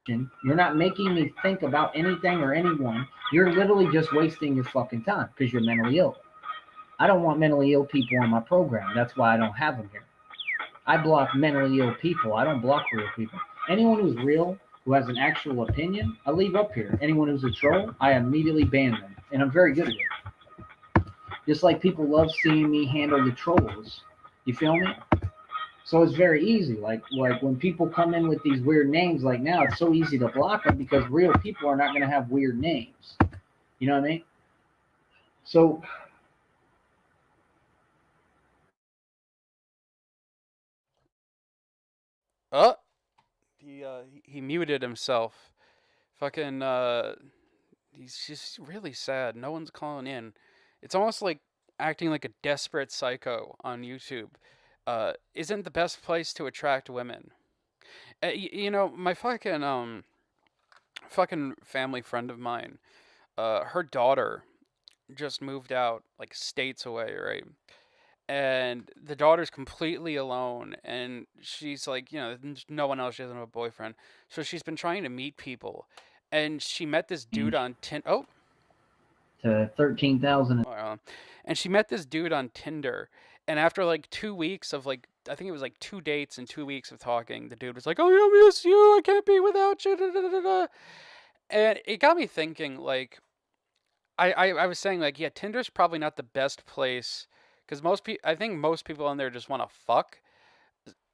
You're not making me think about anything or anyone. You're literally just wasting your fucking time because you're mentally ill. I don't want mentally ill people on my program. That's why I don't have them here. I block mentally ill people. I don't block real people. Anyone who's real, who has an actual opinion, I leave up here. Anyone who's a troll, I immediately ban them. And I'm very good at it. Just like people love seeing me handle the trolls. You feel me? So it's very easy. Like when people come in with these weird names, like now, it's so easy to block them because real people are not going to have weird names. You know what I mean? So Oh, he muted himself. Fucking he's just really sad. No one's calling in. It's almost like acting like a desperate psycho on YouTube. Isn't the best place to attract women. You know, my fucking family friend of mine, her daughter just moved out like states away, right? And the daughter's completely alone, and she's like, you know, there's no one else. She doesn't have a boyfriend, so she's been trying to meet people, and she met this dude on Tinder. To 13,000. And she met this dude on Tinder, and after like 2 weeks of like, I think it was like 2 dates and 2 weeks of talking, the dude was like, "Oh, I miss you. I can't be without you." Da, da, da, da. And it got me thinking, like, I was saying, like, yeah, Tinder's probably not the best place, because I think most people on there just want to fuck,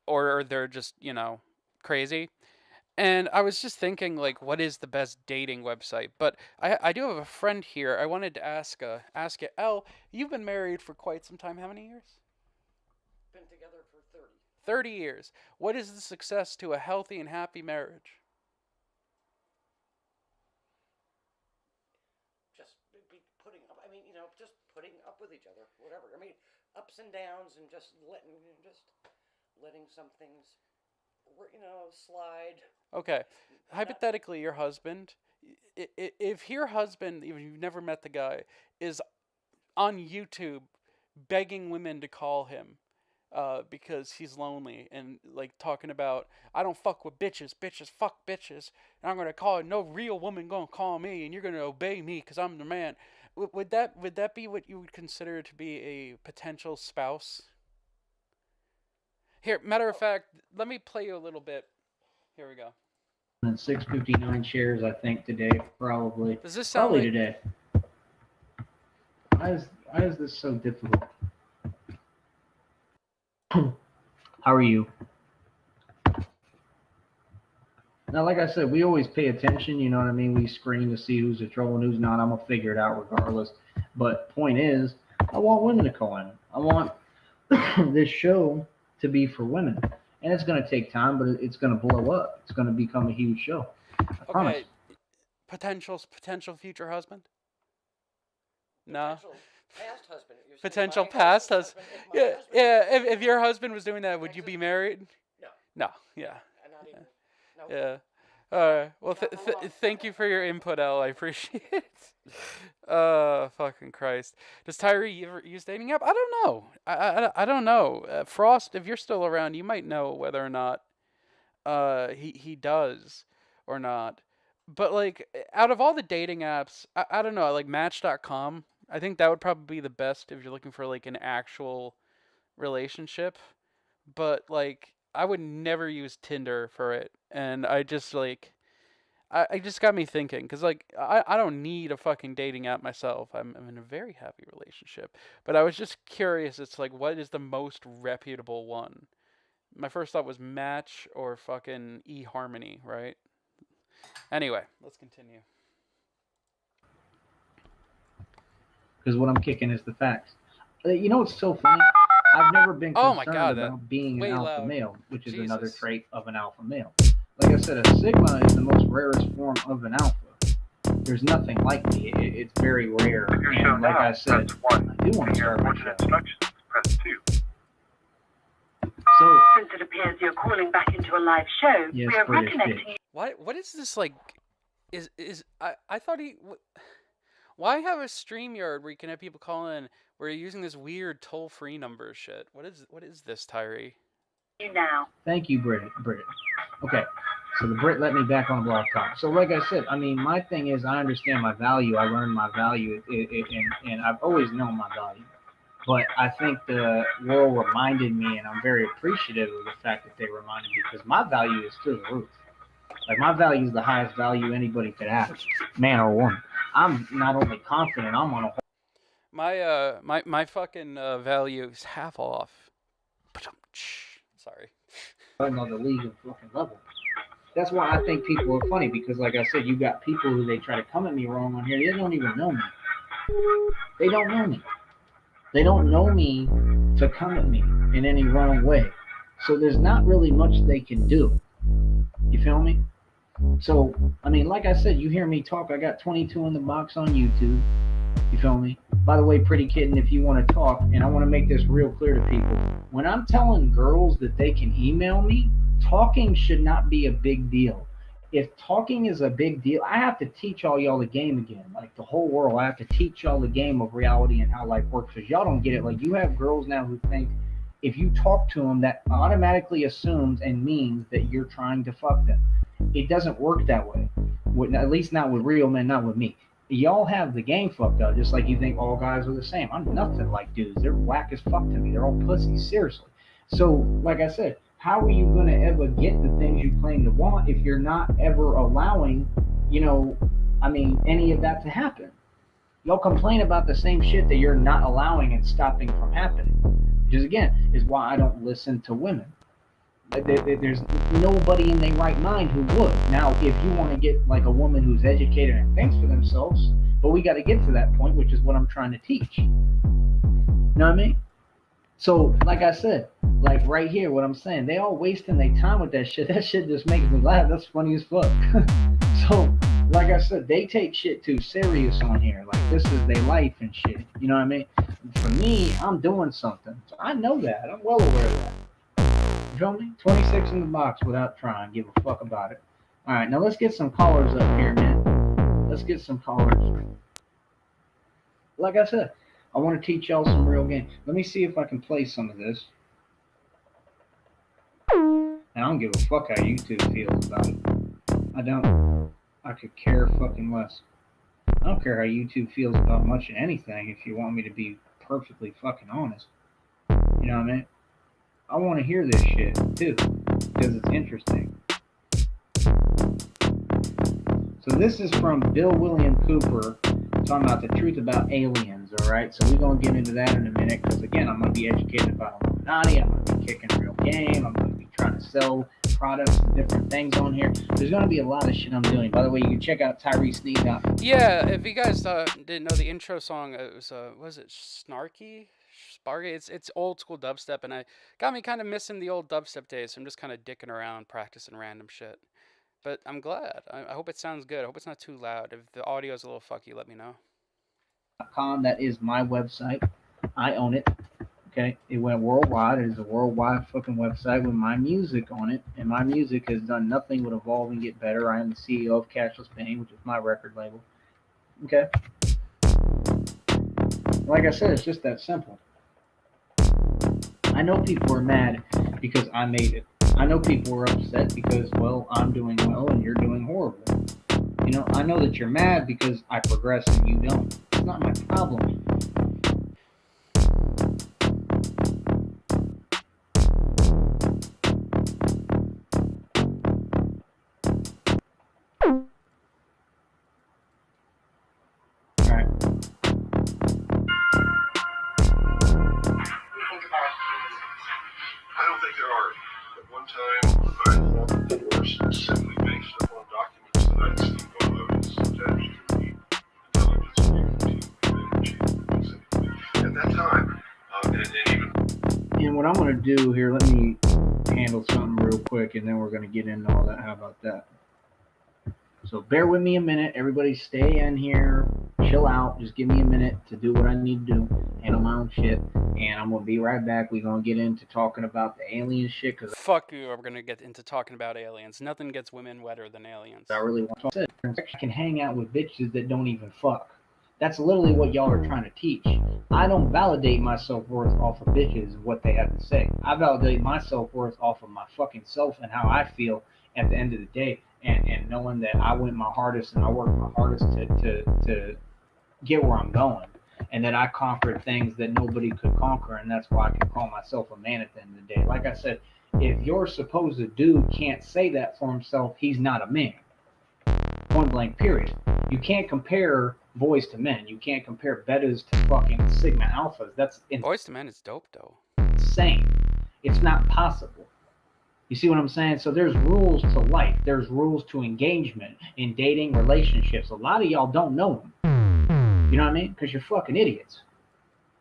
or they're just, you know, crazy. And I was just thinking, like, what is the best dating website? But I do have a friend here. I wanted to ask you, Elle, you've been married for quite some time. How many years? Been together for 30. 30 years. What is the success to a healthy and happy marriage? Just be putting up, I mean, you know, just putting up with each other, whatever. I mean, ups and downs, and just letting some things, you know, slide. Okay. Hypothetically, your husband, if your husband, even you've never met the guy, is on YouTube begging women to call him because he's lonely, and like talking about, I don't fuck with bitches, bitches fuck bitches, and I'm gonna call no real woman gonna call me, and you're gonna obey me because I'm the man. Would that be what you would consider to be a potential spouse? Here, matter of fact, let me play you a little bit. Here we go. And 659 shares, I think, today, probably. Does this sound Probably like... today. Why is this so difficult? How are you? Now, like I said, we always pay attention, you know what I mean? We screen to see who's a troll and who's not. I'm going to figure it out regardless. But point is, I want women to call in. I want this show to be for women. And it's going to take time, but it's going to blow up. It's going to become a huge show. I promise. Potential future husband? No. Past husband. Potential past husband. Yeah, yeah. If your husband was doing that, would you be married? No. No. Yeah. Not even. No. Yeah. All right. Well, thank you for your input, Al. I appreciate it. Fucking Christ. Does TYREE ever use dating app? I don't know. I don't know. Frost, if you're still around, you might know whether or not he does or not. But like, out of all the dating apps, I don't know. Like Match.com, I think that would probably be the best if you're looking for like an actual relationship. But like, I would never use Tinder for it, and I just like, I just got me thinking, because like, I don't need a fucking dating app myself. I'm in a very happy relationship, but I was just curious. It's like, what is the most reputable one? My first thought was Match or fucking eHarmony, right? Anyway, let's continue. Because what I'm kicking is the facts. You know what's so funny? I've never been concerned about being an alpha male, which is another trait of an alpha male. Like I said, a sigma is the most rarest form of an alpha. There's nothing like me. It's very rare. And like I said, I do want to start my show. Press 2. So, Since it appears you're calling back into a live show, yes, we are British reconnecting bitch. What is this like? I thought he... Why have a StreamYard where you can have people call in where you're using this weird toll-free number shit? What is this, TYREE? you now. Thank you, Brit. Okay, so the Brit let me back on Blog Talk. So like I said, I mean, my thing is I understand my value. I learned my value, and I've always known my value. But I think the world reminded me, and I'm very appreciative of the fact that they reminded me, because my value is through the roof. Like, my value is the highest value anybody could have, man or woman. I'm not only confident, I'm on a... My fucking value is half off. Sorry. Another league of fucking level. That's why I think people are funny, because like I said, you got people who they try to come at me wrong on here. They don't even know me. They don't know me. They don't know me to come at me in any wrong way. So there's not really much they can do. You feel me? So, I mean, like I said, you hear me talk. I got 22 in the box on YouTube. You feel me? By the way, Pretty Kitten, if you want to talk, and I want to make this real clear to people, when I'm telling girls that they can email me, talking should not be a big deal. If talking is a big deal, I have to teach all y'all the game again. Like the whole world, I have to teach y'all the game of reality and how life works, because y'all don't get it. Like, you have girls now who think if you talk to them, that automatically assumes and means that you're trying to fuck them. It doesn't work that way. At least not with real men, not with me. Y'all have the game fucked up, just like you think all guys are the same. I'm nothing like dudes. They're whack as fuck to me. They're all pussies, seriously. So, like I said, how are you going to ever get the things you claim to want if you're not ever allowing, any of that to happen? Y'all complain about the same shit that you're not allowing and stopping from happening, which is, again, is why I don't listen to women. There's nobody in their right mind who would. Now, if you want to get like a woman who's educated and thinks for themselves, but we got to get to that point, which is what I'm trying to teach. You know what I mean? So, like I said, like right here, what I'm saying, they all wasting their time with that shit. That shit just makes me laugh. That's funny as fuck. So, like I said, they take shit too serious on here. Like, this is their life and shit. You know what I mean? For me, I'm doing something. So I know that. I'm well aware of that. You feel me? 26 in the box without trying. Give a fuck about it. All right, now let's get some callers up here, man. Let's get some callers. Like I said, I want to teach y'all some real game. Let me see if I can play some of this. And I don't give a fuck how YouTube feels about it. I don't. I could care fucking less. I don't care how YouTube feels about much of anything if you want me to be perfectly fucking honest. You know what I mean? I want to hear this shit too, because it's interesting. So this is from Bill William Cooper, talking about the truth about aliens, alright? So we're going to get into that in a minute, because again, I'm going to be educated about Illuminati, I'm going to be kicking real game, I'm going to be trying to sell products and different things on here. There's going to be a lot of shit I'm doing. By the way, you can check out TyreeSneed.com. Yeah, if you guys didn't know the intro song, it was it Snarky? Sparky? It's old school dubstep, and I got me kind of missing the old dubstep days, so I'm just kind of dicking around, practicing random shit. But I'm glad. I hope it sounds good. I hope it's not too loud. If the audio's a little fucky, let me know. That is my website. I own it. Okay, it went worldwide. It is a worldwide fucking website with my music on it, and my music has done nothing but evolve and get better. I am the CEO of Cashless Pain, which is my record label. Okay, like I said, it's just that simple. I know people are mad because I made it. I know people are upset because, well, I'm doing well and you're doing horrible. You know, I know that you're mad because I progress and you don't. It's not my problem. Simply based upon documents that I'd seen photos attached to the intelligence community. At that time, and even. And what I'm going to do here, let me handle something real quick, and then we're going to get into all that. How about that? So bear with me a minute. Everybody stay in here, chill out. Just give me a minute to do what I need to do, handle my own shit, and I'm going to be right back. We're going to get into talking about the alien shit. Cause Fuck you, we're going to get into talking about aliens. Nothing gets women wetter than aliens. I really want to. I can hang out with bitches that don't even fuck. That's literally what y'all are trying to teach. I don't validate my self-worth off of bitches and what they have to say. I validate my self-worth off of my fucking self and how I feel at the end of the day. And knowing that I went my hardest and I worked my hardest to get where I'm going. And that I conquered things that nobody could conquer. And that's why I can call myself a man at the end of the day. Like I said, if your supposed dude can't say that for himself, he's not a man. Point blank, period. You can't compare boys to men. You can't compare betas to fucking Sigma Alphas. That's Boys to Men is dope, though. insane. It's not possible. You see what I'm saying? So there's rules to life. There's rules to engagement in dating relationships. A lot of y'all don't know them. You know what I mean? Because you're fucking idiots.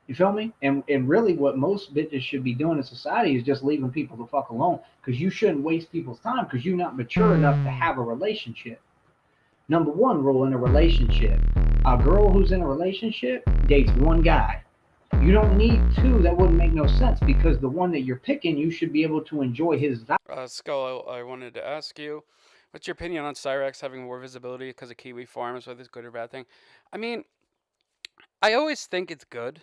You feel me? And really what most bitches should be doing in society is just leaving people the fuck alone. Because you shouldn't waste people's time because you're not mature enough to have a relationship. Number one rule in a relationship. A girl who's in a relationship dates one guy. You don't need two. That wouldn't make no sense because the one that you're picking, you should be able to enjoy his value. Skull, I wanted to ask you, what's your opinion on Cyrex having more visibility because of Kiwi Farms, whether it's good or bad thing? I mean, I always think it's good,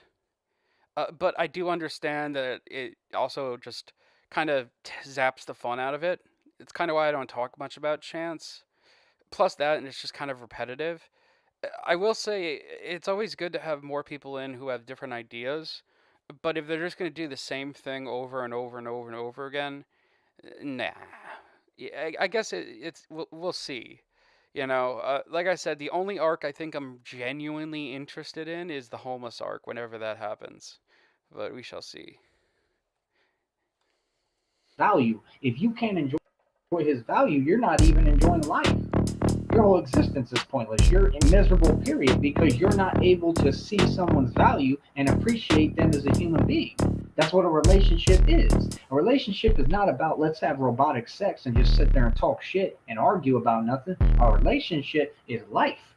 but I do understand that it also just kind of zaps the fun out of it. It's kind of why I don't talk much about Chance. Plus that, and it's just kind of repetitive. I will say it's always good to have more people in who have different ideas, but if they're just going to do the same thing over and over and over and over again, nah. Yeah, I guess it's we'll see. You know, like I said, the only arc I think I'm genuinely interested in is the homeless arc whenever that happens, but we shall see. Value. If you can't enjoy his value, you're not even enjoying life. Your whole existence is pointless. You're in miserable, period, because you're not able to see someone's value and appreciate them as a human being. That's what a relationship is. A relationship is not about let's have robotic sex and just sit there and talk shit and argue about nothing. A relationship is life.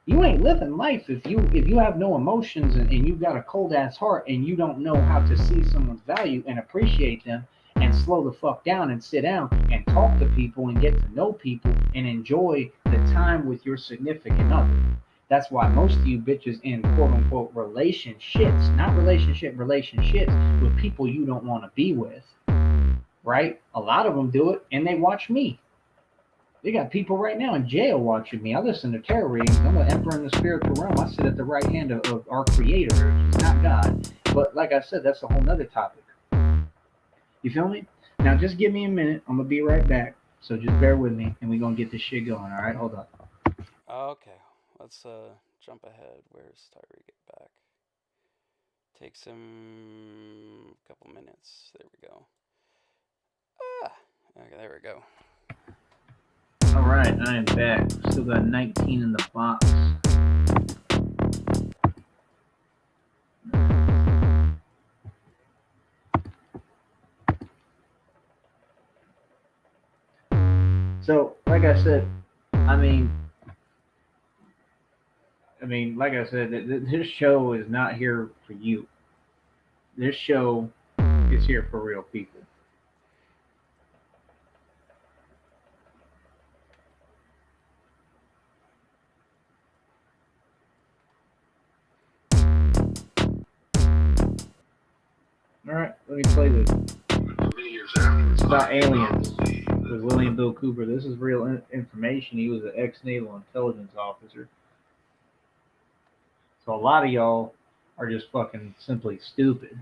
You ain't living life if you have no emotions and you've got a cold ass heart and you don't know how to see someone's value and appreciate them and slow the fuck down and sit down and talk to people and get to know people and enjoy the time with your significant other. That's why most of you bitches in quote unquote relationships, not relationships with people you don't want to be with, right? A lot of them do it and they watch me. They got people right now in jail watching me. I listen to tarot readings. I'm an emperor in the spiritual realm. I sit at the right hand of our creator, which is not God. But like I said, that's a whole nother topic. You feel me? Now just give me a minute. I'm going to be right back. So just bear with me and we're going to get this shit going. All right, hold up. Okay, let's jump ahead. Where's Tyree get back? Takes him a couple minutes. There we go. Okay, there we go. All right, I am back. Still got 19 in the box. So, like I said, like I said, this show is not here for you. This show is here for real people. All right, let me play this. It's about aliens with William Bill Cooper. This is real information. He was an ex-naval intelligence officer. So a lot of y'all are just fucking simply stupid.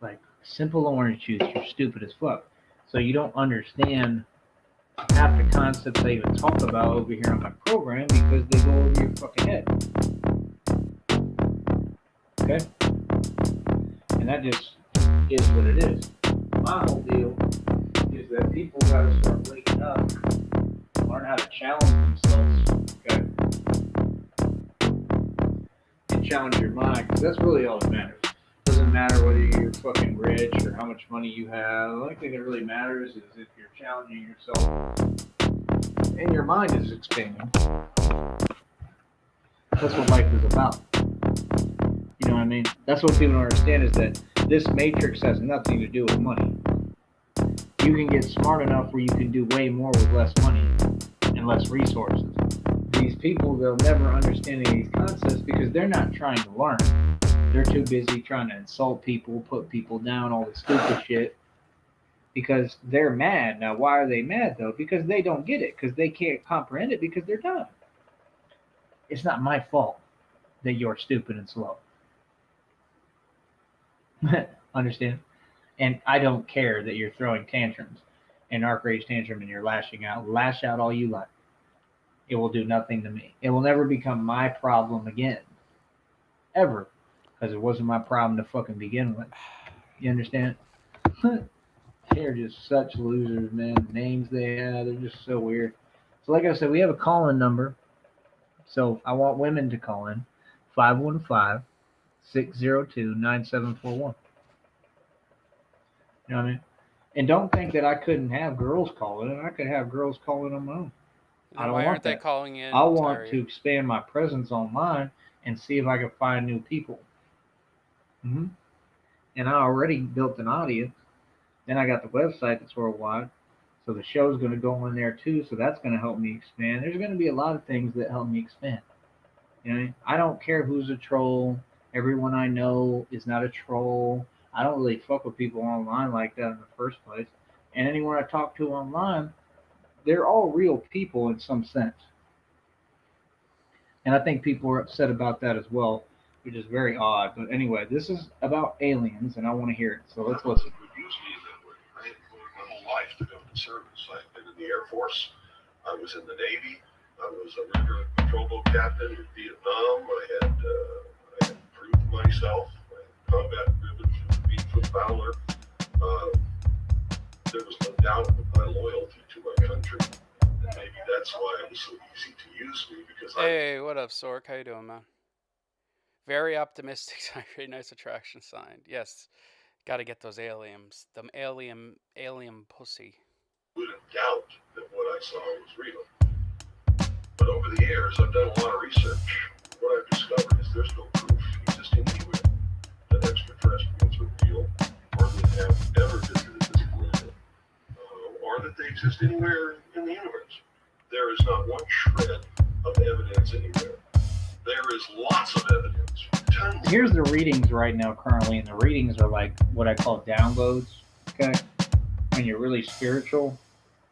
Like simple orange juice, you're stupid as fuck. So you don't understand half the concepts I even talk about over here on my program because they go over your fucking head. Okay? And that just is what it is. My whole deal is that people gotta start waking up, learn how to challenge themselves, okay? And challenge your mind, because that's really all that matters. Doesn't matter whether you're fucking rich or how much money you have. The only thing that really matters is if you're challenging yourself and your mind is expanding. That's what life is about. You know what I mean? That's what people don't understand is that this matrix has nothing to do with money. You can get smart enough where you can do way more with less money and less resources. These people, they'll never understand any of these concepts because they're not trying to learn. They're too busy trying to insult people, put people down, all this stupid shit because they're mad. Now, why are they mad, though? Because they don't get it, because they can't comprehend it because they're dumb. It's not my fault that you're stupid and slow. Understand? And I don't care that you're throwing tantrums, an arc rage tantrum, and you're lashing out. Lash out all you like. It will do nothing to me. It will never become my problem again. Ever. Because it wasn't my problem to fucking begin with. You understand? They're just such losers, man. The names they have, they're just so weird. So like I said, we have a call-in number. So I want women to call in. 515-602-9741. You know what I mean? And don't think that I couldn't have girls call in. I could have girls call in on my own. I don't Why want aren't they that. calling in? I want Tyree? to expand my presence online and see if I can find new people. And I already built an audience. Then I got the website that's worldwide. So the show's going to go in there too. So that's going to help me expand. There's going to be a lot of things that help me expand. You know, I don't care who's a troll. Everyone I know is not a troll. I don't really fuck with people online like that in the first place. And anyone I talk to online, they're all real people in some sense. And I think people are upset about that as well, which is very odd. But anyway, this is about aliens, and I want to hear it. So let's listen. I had devoted my whole life to government service. I've been in the Air Force. I was in the Navy. I was a regular patrol boat captain in Vietnam. I had proved myself. I had combat ribbons for being foot fowler. There was no doubt of my loyalty to my country. And maybe that's why it was so easy to use me because Hey, what up, Sork? How you doing, man? Very optimistic. Very nice attraction sign. Yes, got to get those aliens. Them alien pussy. wouldn't doubt that what I saw was real. But over the years, I've done a lot of research. What I've discovered is there's no proof existing anywhere that extraterrestrials are real, or that have ever visited this planet, or that they exist anywhere in the universe. There is not one shred of evidence anywhere Here's the readings right now currently, and the readings are like what I call downloads. Okay, when you're really spiritual,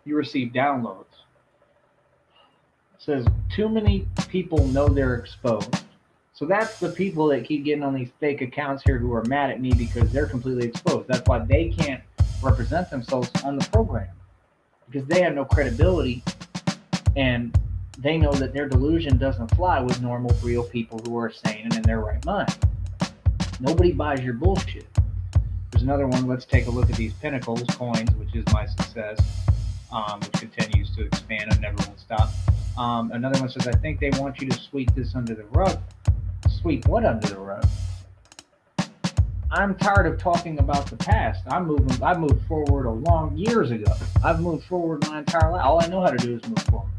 you receive downloads. It says too many people know they're exposed. So that's the people that keep getting on these fake accounts here who are mad at me because they're completely exposed. That's why they can't represent themselves on the program, because they have no credibility, and they know that their delusion doesn't fly with normal, real people who are sane and in their right mind. Nobody buys your bullshit. There's another one. Let's take a look at these pinnacles coins, which is my success, which continues to expand and never will stop. Another one says, I think they want you to sweep this under the rug. Sweep what under the rug? I'm tired of talking about the past. I moved forward a long years ago. I've moved forward my entire life. All I know how to do is move forward.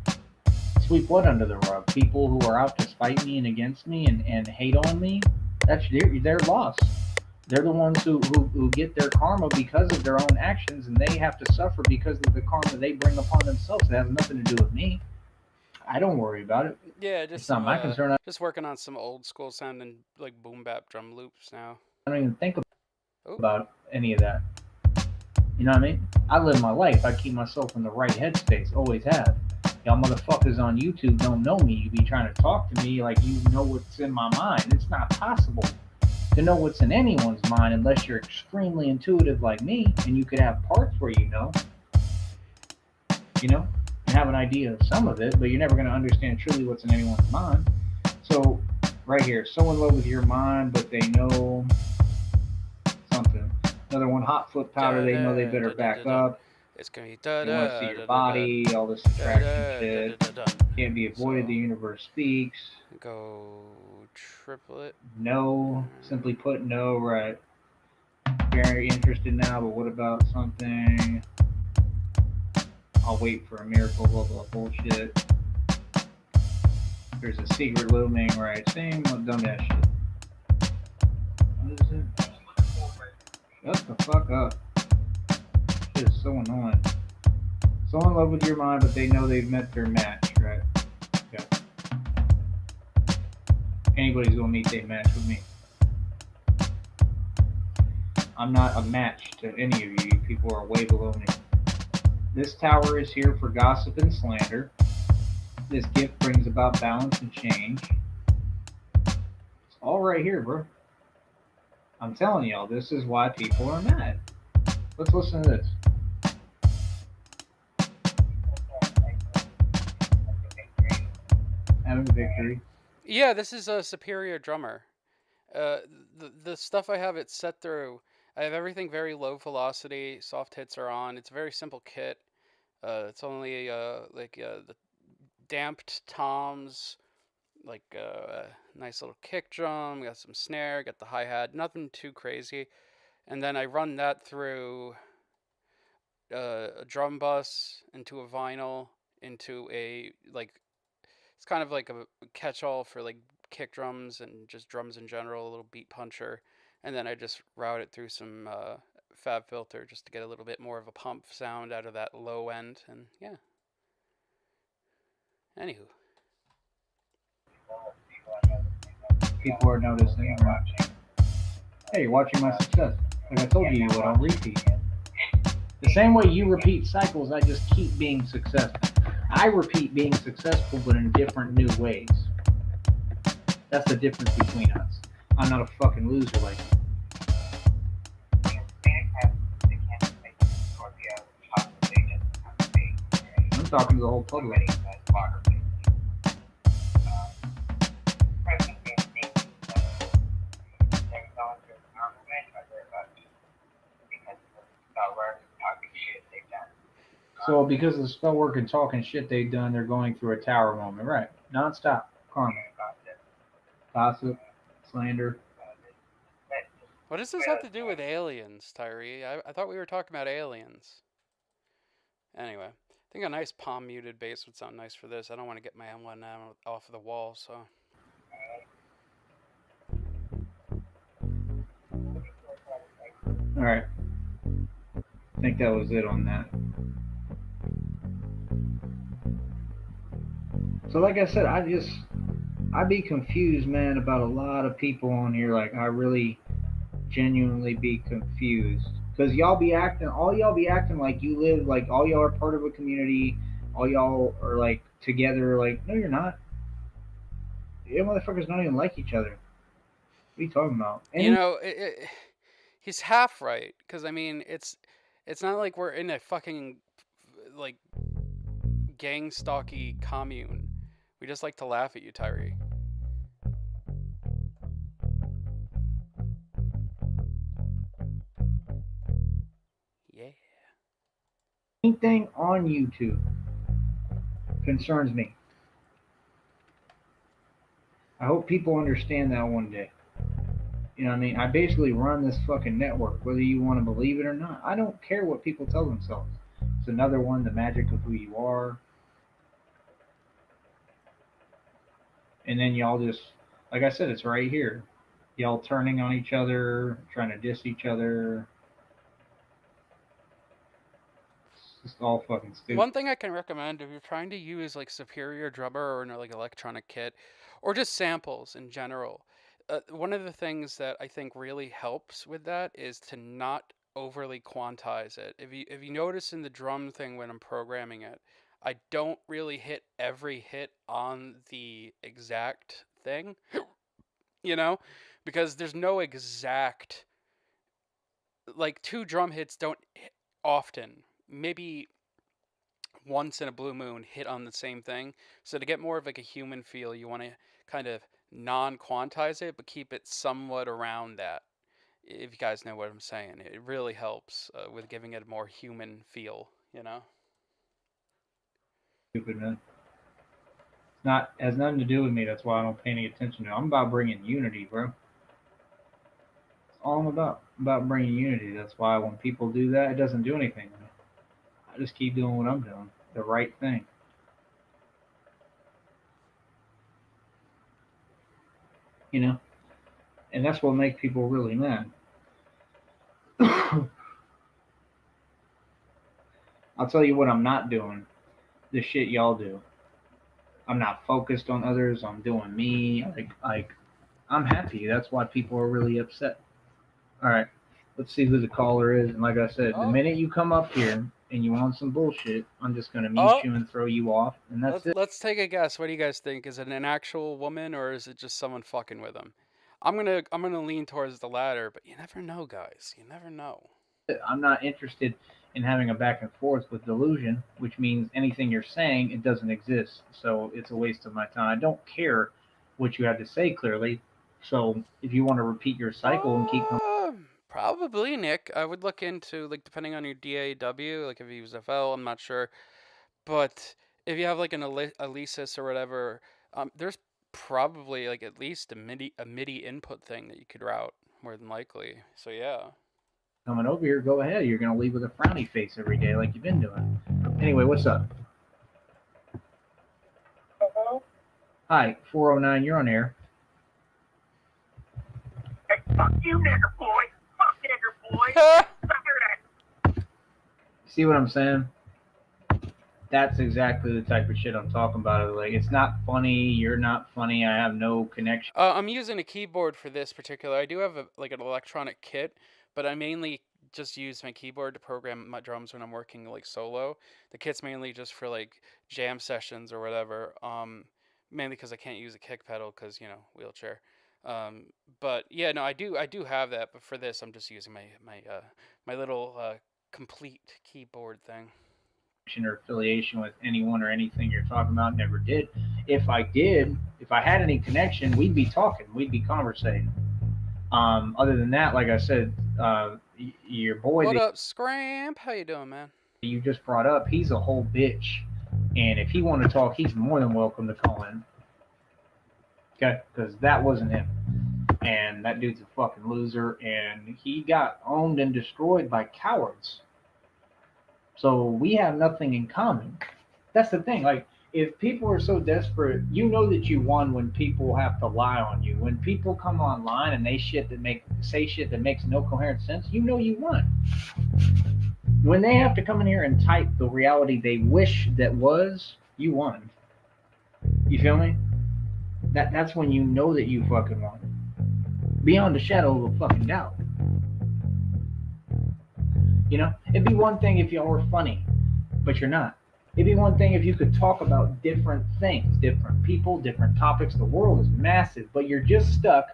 Sweep what under the rug? People who are out to spite me and against me and hate on me, that's their loss. They're the ones who get their karma because of their own actions, and they have to suffer because of the karma they bring upon themselves. It has nothing to do with me. I don't worry about it. Yeah, just It's not my concern. Just working on some old school sounding like boom bap drum loops now. I don't even think about any of that. You know what I mean? I live my life. I keep myself in the right headspace. Always have. Y'all motherfuckers on YouTube don't know me. You be trying to talk to me like you know what's in my mind. It's not possible to know what's in anyone's mind unless you're extremely intuitive like me, and you could have parts where you know, and have an idea of some of it, but you're never going to understand truly what's in anyone's mind. So right here, so in love with your mind, but they know something. Another one, hot foot powder, they know they better back up. It's gonna be They want to see your body, all this attraction shit. Can't be avoided, the universe speaks. Go triplet. No, simply put, no, right. Very interested now, but what about something? I'll wait for a miracle, blah, blah, bullshit. There's a secret looming, right? Same dumbass shit. What is it? Shut the fuck up. Shit is so annoying. So in love with your mind, but they know they've met their match, right? Yeah. Anybody's gonna meet their match with me. I'm not a match to any of you. You people are way below me. This tower is here for gossip and slander. This gift brings about balance and change. It's all right here, bro. I'm telling y'all, this is why people are mad. Let's listen to this. Having a victory. Yeah, this is a superior drummer. The stuff I have it set through, I have everything very low velocity. Soft hits are on. It's a very simple kit. It's only the damped toms, like nice little kick drum. Got some snare. Got the hi hat. Nothing too crazy. And then I run that through a drum bus into a vinyl into a it's kind of like a catch-all for like kick drums and just drums in general, a little beat puncher, and then I just route it through some fab filter just to get a little bit more of a pump sound out of that low end, and yeah. Anywho. People are noticing and watching. Hey, you're watching my success. Like I told you would, I'll repeat. The same way you repeat cycles, I just keep being successful. I repeat being successful, but in different new ways. That's the difference between us. I'm not a fucking loser like you. I'm talking to the whole public. So because of the spell work and talking shit they've done, they're going through a tower moment. Right. Non-stop. Karma. Gossip. Slander. What does this have to do with aliens, Tyree? I thought we were talking about aliens. Anyway, I think a nice palm muted bass would sound nice for this. I don't want to get my M1 off of the wall, so. Alright. I think that was it on that. So like I said, I'd be confused, man, about a lot of people on here. Like, I really genuinely be confused. Because all y'all be acting like you live, like, all y'all are part of a community. All y'all are, like, together. Like, no, you're not. You motherfuckers don't even like each other. What are you talking about? You know, he's half right, because I mean, it's not like we're in a fucking like gang stalky commune. We just like to laugh at you, Tyree. Yeah. Anything on YouTube concerns me. I hope people understand that one day. You know what I mean? I basically run this fucking network, whether you want to believe it or not. I don't care what people tell themselves. It's another one, the magic of who you are. And then y'all just, like I said, it's right here. Y'all turning on each other, trying to diss each other. It's just all fucking stupid. One thing I can recommend if you're trying to use like Superior Drummer or like electronic kit, or just samples in general, one of the things that I think really helps with that is to not overly quantize it. If you notice in the drum thing when I'm programming it, I don't really hit every hit on the exact thing, you know, because there's no exact, like, 2 drum hits don't often, maybe once in a blue moon, hit on the same thing. So to get more of like a human feel, you want to kind of non-quantize it, but keep it somewhat around that. If you guys know what I'm saying, it really helps with giving it a more human feel, you know? Stupid, man. Not has nothing to do with me. That's why I don't pay any attention to it. I'm about bringing unity, bro. That's all I'm about bringing unity. That's why when people do that, it doesn't do anything. I just keep doing what I'm doing, the right thing. You know, and that's what makes people really mad. I'll tell you what I'm not doing. The shit y'all do. I'm not focused on others. I'm doing me. Like I'm happy. That's why people are really upset. All right, let's see who the caller is. And like I said, the minute you come up here and you want some bullshit, I'm just gonna mute you and throw you off, and that's it. Let's take a guess. What do you guys think? Is it an actual woman or is it just someone fucking with him? I'm gonna lean towards the latter, but you never know, guys. You never know. I'm not interested in having a back and forth with delusion, which means anything you're saying, it doesn't exist. So it's a waste of my time. I don't care what you have to say clearly. So if you want to repeat your cycle and keep Probably, Nick. I would look into, like, depending on your DAW, like if you use FL, I'm not sure. But if you have like an Alesis or whatever, there's probably like at least a MIDI input thing that you could route, more than likely. So yeah. coming over here, go ahead. You're gonna leave with a frowny face every day like you've been doing. Anyway, what's up? Hello? Hi, 409, you're on air. Hey, fuck you, nigger boy. Fuck nigger boy. Suck her. See what I'm saying? That's exactly the type of shit I'm talking about. Like, it's not funny. You're not funny. I have no connection. I'm using a keyboard for this particular. I do have like an electronic kit, but I mainly just use my keyboard to program my drums when I'm working like solo. The kit's mainly just for like jam sessions or whatever. Mainly because I can't use a kick pedal because wheelchair. But yeah, no, I do have that. But for this, I'm just using my little complete keyboard thing. Or affiliation with anyone or anything you're talking about. Never did. If I had any connection, we'd be talking, we'd be conversating. Other than that, like I said, your boy. What up, Scramp? How you doing, man? You just brought up, he's a whole bitch, and if he want to talk, he's more than welcome to call in. Okay, because that wasn't him, and that dude's a fucking loser, and he got owned and destroyed by cowards. So we have nothing in common. That's the thing. Like, if people are so desperate, you know that you won when people have to lie on you. When people come online and say shit that makes no coherent sense, you know you won. When they have to come in here and type the reality they wish that was, you won. You feel me? That's when you know that you fucking won. Beyond a shadow of a fucking doubt. You know? It'd be one thing if y'all were funny, but you're not. It'd be one thing if you could talk about different things, different people, different topics. The world is massive, but you're just stuck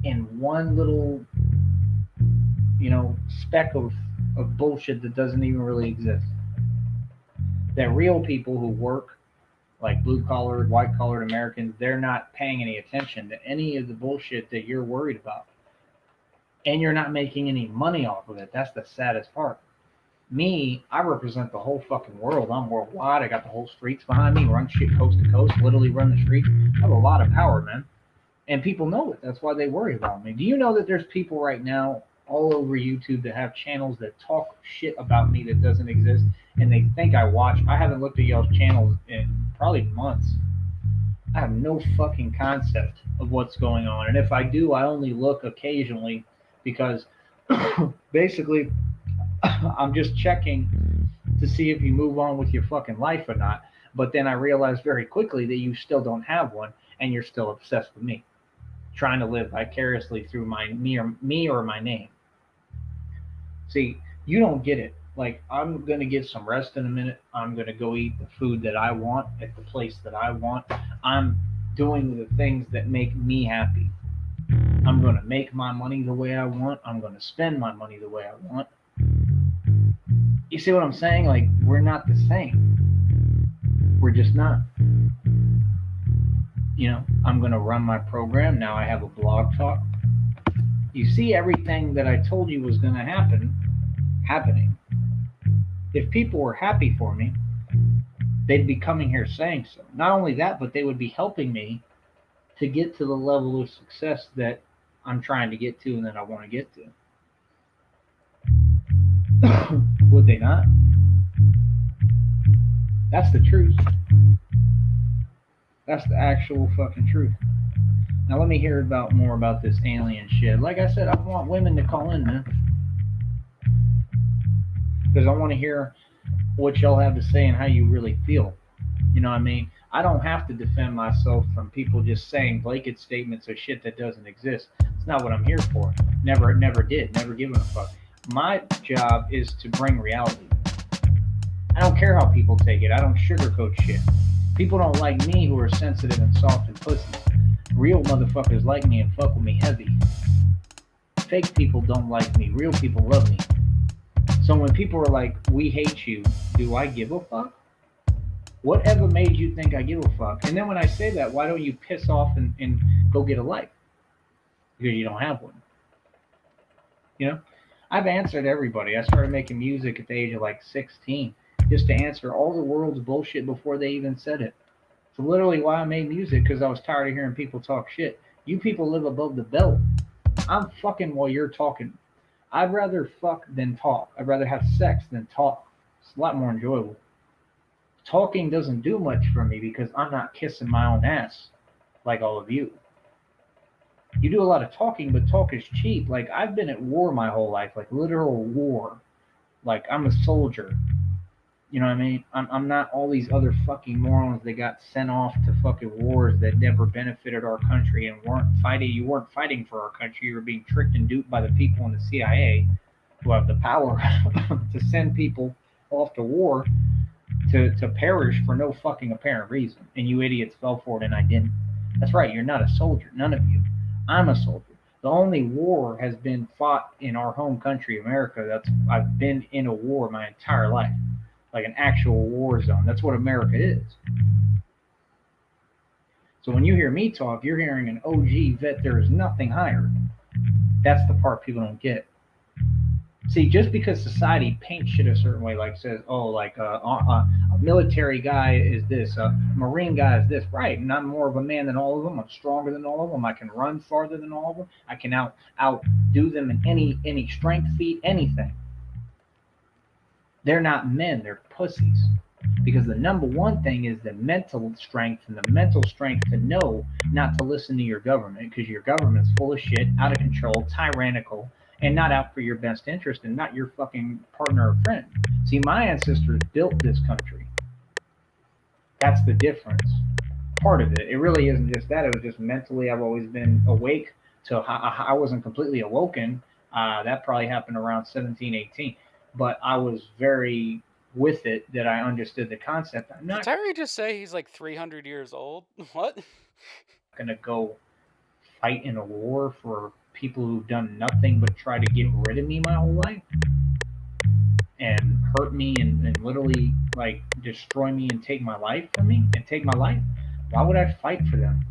in one little, speck of bullshit that doesn't even really exist. That real people who work, like blue-collared, white-collared Americans, they're not paying any attention to any of the bullshit that you're worried about. And you're not making any money off of it. That's the saddest part. Me, I represent the whole fucking world. I'm worldwide. I got the whole streets behind me, run shit coast to coast, literally run the streets. I have a lot of power, man. And people know it. That's why they worry about me. Do you know that there's people right now all over YouTube that have channels that talk shit about me that doesn't exist, and they think I watch? I haven't looked at y'all's channels in probably months. I have no fucking concept of what's going on. And if I do, I only look occasionally because basically I'm just checking to see if you move on with your fucking life or not. But then I realized very quickly that you still don't have one, and you're still obsessed with me, trying to live vicariously through me or my name. See, you don't get it. Like, I'm going to get some rest in a minute. I'm going to go eat the food that I want at the place that I want. I'm doing the things that make me happy. I'm going to make my money the way I want. I'm going to spend my money the way I want. You see what I'm saying? Like, we're not the same. We're just not. I'm going to run my program. Now I have a blog talk. You see everything that I told you was going to happen, happening. If people were happy for me, they'd be coming here saying so. Not only that, but they would be helping me to get to the level of success that I'm trying to get to and that I want to get to. Would they not? That's the truth. That's the actual fucking truth. Now let me hear more about this alien shit. Like I said, I want women to call in, man. Because I want to hear what y'all have to say and how you really feel. You know what I mean? I don't have to defend myself from people just saying blanket statements of shit that doesn't exist. It's not what I'm here for. Never did. Never given a fuck. My job is to bring reality. I don't care how people take it. I don't sugarcoat shit. People don't like me who are sensitive and soft and pussies. Real motherfuckers like me and fuck with me heavy. Fake people don't like me. Real people love me. So when people are like, we hate you, do I give a fuck? Whatever made you think I give a fuck? And then when I say that, why don't you piss off and go get a life? Because you don't have one. I've answered everybody. I started making music at the age of like 16 just to answer all the world's bullshit before they even said it. So literally why I made music, because I was tired of hearing people talk shit. You people live above the belt. I'm fucking while you're talking. I'd rather fuck than talk. I'd rather have sex than talk. It's a lot more enjoyable. Talking doesn't do much for me because I'm not kissing my own ass like all of you. You do a lot of talking, but talk is cheap. Like, I've been at war my whole life, like literal war. Like, I'm a soldier. You know what I mean? I'm not all these other fucking morons that got sent off to fucking wars that never benefited our country and weren't fighting. You weren't fighting for our country. You were being tricked and duped by the people in the CIA who have the power to send people off to war to perish for no fucking apparent reason. And you idiots fell for it and I didn't. That's right. You're not a soldier. None of you. I'm a soldier. The only war has been fought in our home country, America. I've been in a war my entire life. Like an actual war zone. That's what America is. So when you hear me talk, you're hearing an OG vet. There is nothing higher. That's the part people don't get. See, just because society paints shit a certain way, like says, oh, like a military guy is this, a Marine guy is this, right? And I'm more of a man than all of them. I'm stronger than all of them. I can run farther than all of them. I can outdo them in any strength feat, anything. They're not men, they're pussies. Because the number one thing is the mental strength, and the mental strength to know not to listen to your government, because your government's full of shit, out of control, tyrannical, and not out for your best interest, and not your fucking partner or friend. See, my ancestors built this country. That's the difference. part of it. It really isn't just that. It was just mentally, I've always been awake. So I wasn't completely awoken. That probably happened around 17, 18. But I was very with it that I understood the concept. I'm Did not Tyree just say he's like 300 years old? What? going to go fight in a war for people who've done nothing but try to get rid of me my whole life and hurt me and literally like destroy me and take my life from me and take my life. Why would I fight for them?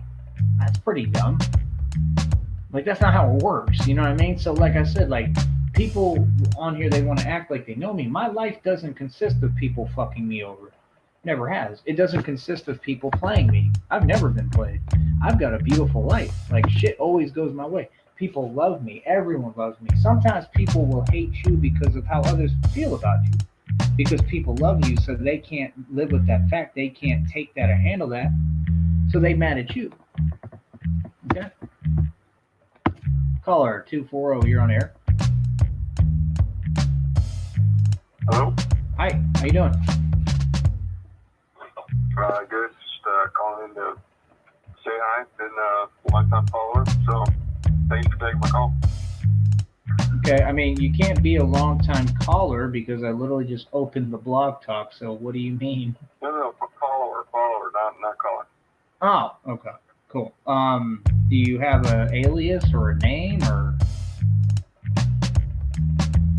That's pretty dumb. Like, that's not how it works, you know what I mean? So like I said, like, people on here, they want to act like they know me. My life doesn't consist of people fucking me over. Never has. It doesn't consist of people playing me. I've never been played. I've got a beautiful life. Like, shit always goes my way. People love me. Everyone loves me. Sometimes people will hate you because of how others feel about you. Because people love you, so they can't live with that fact. They can't take that or handle that. So they mad at you. Okay? Caller 240, you're on air. Hello? Hi, how you doing? Good. Just calling in to say hi. Been a long-time follower, so thanks for taking my call. Okay, I mean, you can't be a long-time caller because I literally just opened the blog talk, so what do you mean? No, follower, not caller. Oh, okay, cool. Do you have an alias or a name, or?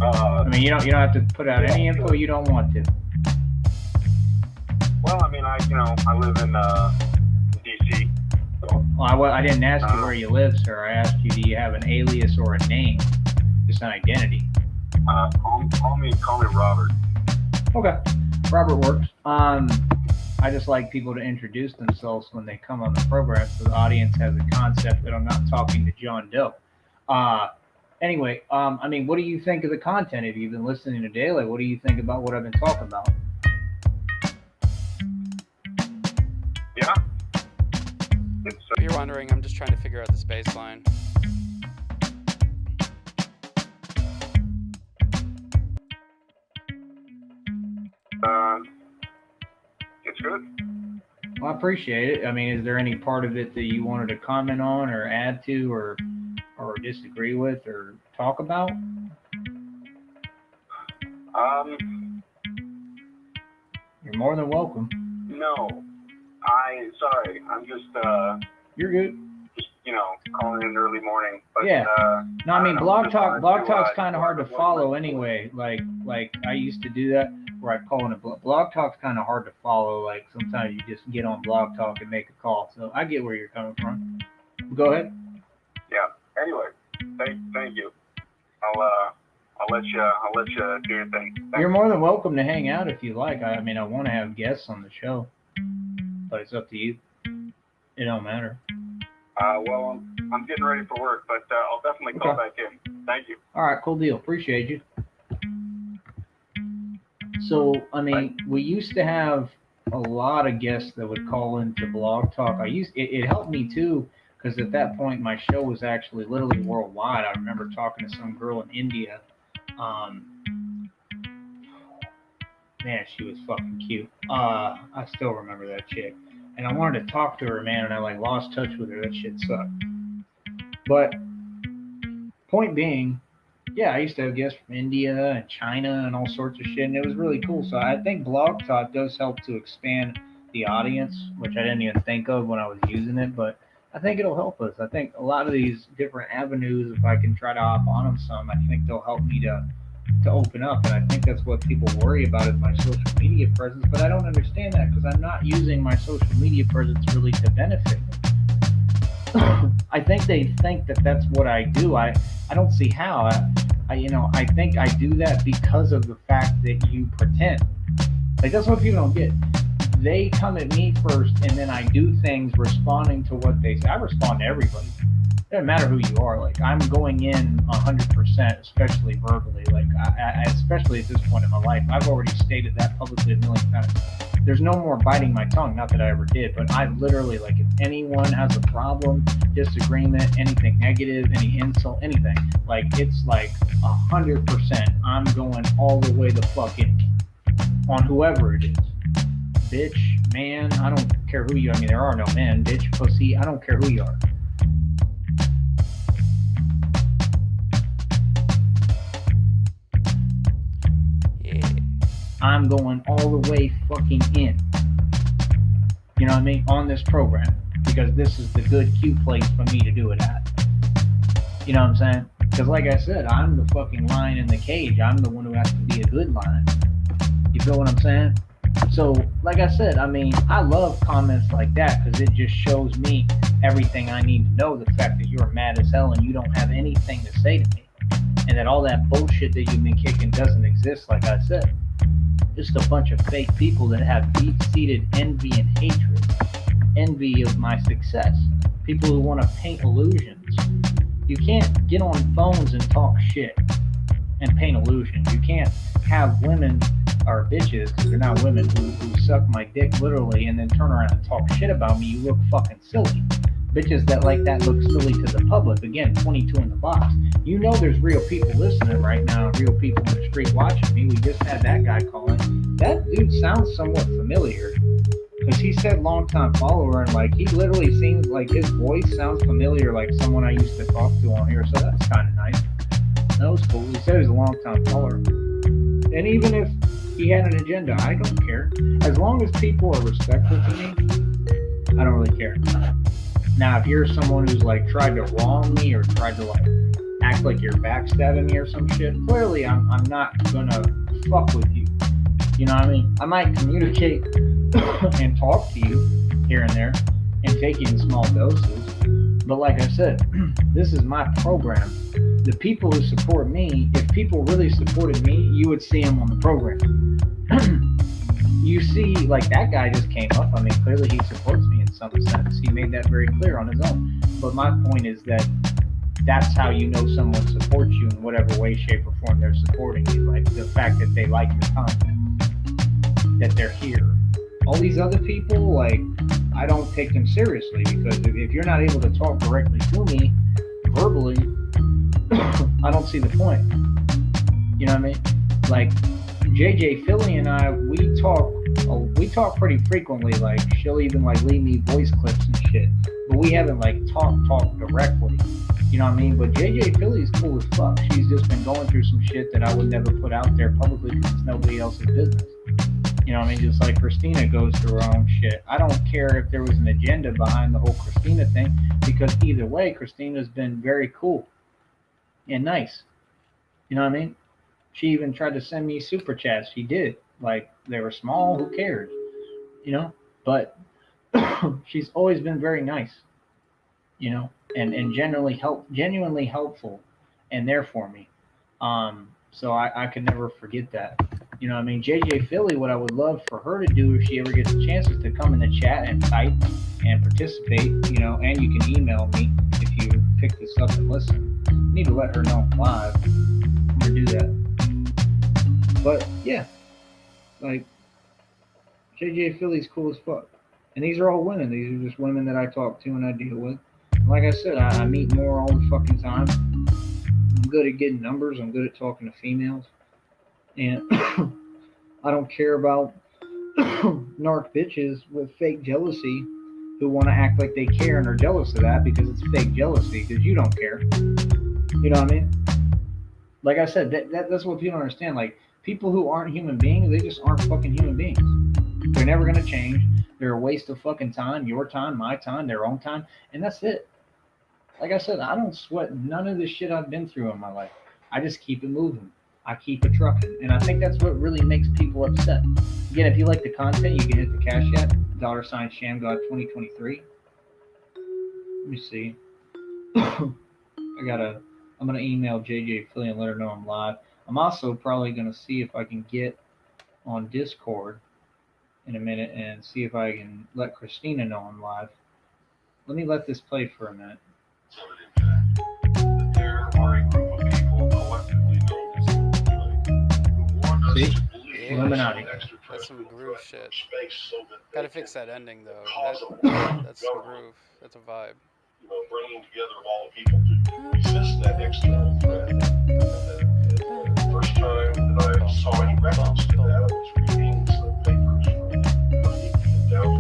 I mean, you don't have to put out any info you don't want to. Well, I mean, I live in DC. So. Well, I didn't ask you where you live, sir. I asked you, do you have an alias or a name, just an identity? Call me Robert. Okay, Robert works. I just like people to introduce themselves when they come on the program, so the audience has a concept that I'm not talking to John Doe. Anyway, I mean, what do you think of the content? If you've been listening to Daily, what do you think about what I've been talking about? Yeah. If you're wondering, I'm just trying to figure out this baseline. It's good. Well, I appreciate it. I mean, is there any part of it that you wanted to comment on or add to or disagree with or talk about? You're more than welcome. No. Sorry. I'm just, You're good. just, calling in early morning. But, Yeah. No, I mean, Blog Talk's to, kind of hard to follow anyway. Like I used to do that where I'd call in a Blog Talk's kind of hard to follow. Like sometimes you just get on Blog Talk and make a call. So I get where you're coming from. Go ahead. Yeah. Anyway, thank you. I'll let you do your thing. Thanks. You're more than welcome to hang out if you like. I mean, I want to have guests on the show, but it's up to you. It don't matter. Well, I'm getting ready for work, but I'll definitely call back in. Thank you. All right, cool deal. Appreciate you. So, I mean, we used to have a lot of guests that would call into Blog Talk. It helped me too, because at that point my show was actually literally worldwide. I remember talking to some girl in India. Man, she was fucking cute. I still remember that chick. And I wanted to talk to her, man, and I lost touch with her. That shit sucked. But point being, yeah, I used to have guests from India and China and all sorts of shit, and it was really cool. So I think Blog Talk does help to expand the audience, which I didn't even think of when I was using it, but I think it'll help us. I think a lot of these different avenues, if I can try to hop on them some, I think they'll help me to open up. And I think that's what people worry about is my social media presence, but I don't understand that because I'm not using my social media presence really to benefit me. I think they think that that's what I do. I don't see how. I think I do that because of the fact that you pretend. That's what people don't get. They come at me first, and then I do things responding to what they say. I respond to everybody. It doesn't matter who you are. I'm going in 100%, especially verbally. I especially at this point in my life, I've already stated that publicly a million times. There's no more biting my tongue. Not that I ever did, but I literally, if anyone has a problem, disagreement, anything negative, any insult, anything, it's 100%. I'm going all the way the fuck in on whoever it is. Bitch, man, I don't care who you are. I mean, there are no men, bitch, pussy, I don't care who you are. Yeah. I'm going all the way fucking in. You know what I mean? On this program. Because this is the good, cute place for me to do it at. You know what I'm saying? Because like I said, I'm the fucking lion in the cage. I'm the one who has to be a good lion. You feel what I'm saying? So, like I said, I mean, I love comments like that because it just shows me everything I need to know. The fact that you're mad as hell and you don't have anything to say to me. And that all that bullshit that you've been kicking doesn't exist, like I said. Just a bunch of fake people that have deep-seated envy and hatred. Envy of my success. People who want to paint illusions. You can't get on phones and talk shit and paint illusions. You can't have women or bitches, because they're not women, who suck my dick literally and then turn around and talk shit about me. You look fucking silly. Bitches that like that look silly to the public. Again, 22 in the box. You know there's real people listening right now, real people in the street watching me. We just had that guy calling. That dude sounds somewhat familiar. Because he said long-time follower, and like he literally seems like his voice sounds familiar, like someone I used to talk to on here. So that's kind of nice. That was cool. He said he's a long-time follower. And even if he had an agenda, I don't care. As long as people are respectful to me, I don't really care. Now, if you're someone who's like tried to wrong me or tried to like act like you're backstabbing me or some shit, clearly I'm not gonna fuck with you. You know what I mean? I might communicate and talk to you here and there and take you in small doses. But like I said, this is my program. The people who support me, if people really supported me, you would see them on the program. You see, like that guy just came up. I mean, clearly he supports me in some sense. He made that very clear on his own. But my point is that that's how you know someone supports you in whatever way, shape, or form they're supporting you. Like the fact that they like your content, that they're here. All these other people, like, I don't take them seriously because if you're not able to talk directly to me verbally, I don't see the point. You know what I mean? Like JJ Philly and I, we talk pretty frequently. Like she'll even like leave me voice clips and shit, but we haven't like talked directly. You know what I mean? But JJ Philly's cool as fuck. She's just been going through some shit that I would never put out there publicly because it's nobody else's business. You know what I mean? Just like Christina goes through her own shit. I don't care if there was an agenda behind the whole Christina thing, because either way, Christina's been very cool and nice. You know what I mean? She even tried to send me super chats. She did. Like, they were small, who cares? You know? But she's always been very nice. You know? And genuinely helpful and there for me. So I can never forget that. You know what I mean? JJ Philly, what I would love for her to do if she ever gets a chance is to come in the chat and type and participate, you know, and you can email me if you pick this up and listen. I need to let her know I'm live. I'm going to do that. But, yeah. Like, JJ Philly's cool as fuck. And these are all women. These are just women that I talk to and I deal with. Like I said, I meet more all the fucking time. I'm good at getting numbers. I'm good at talking to females. And I don't care about narc bitches with fake jealousy who want to act like they care and are jealous of that because it's fake jealousy because you don't care. You know what I mean? Like I said, that's what people don't understand. Like, people who aren't human beings, they just aren't fucking human beings. They're never going to change. They're a waste of fucking time, your time, my time, their own time, and that's it. Like I said, I don't sweat none of the shit I've been through in my life. I just keep it moving. I keep it trucking. And I think that's what really makes people upset. Again, if you like the content, you can hit the cash app, $ShamGod2023. Let me see. I'm going to email JJ Philly and let her know I'm live. I'm also probably going to see if I can get on Discord in a minute and see if I can let Christina know I'm live. Let me let this play for a minute. There are a group of people collectively known as who want us See? to believe Yeah. Illuminati. That's some groove shit. space so that they Gotta can fix that ending though. cause a That's some groove. That's a vibe. you know, bringing together of all the people to resist that external threat. The first time that I saw any reference to that, I was reading some papers from the down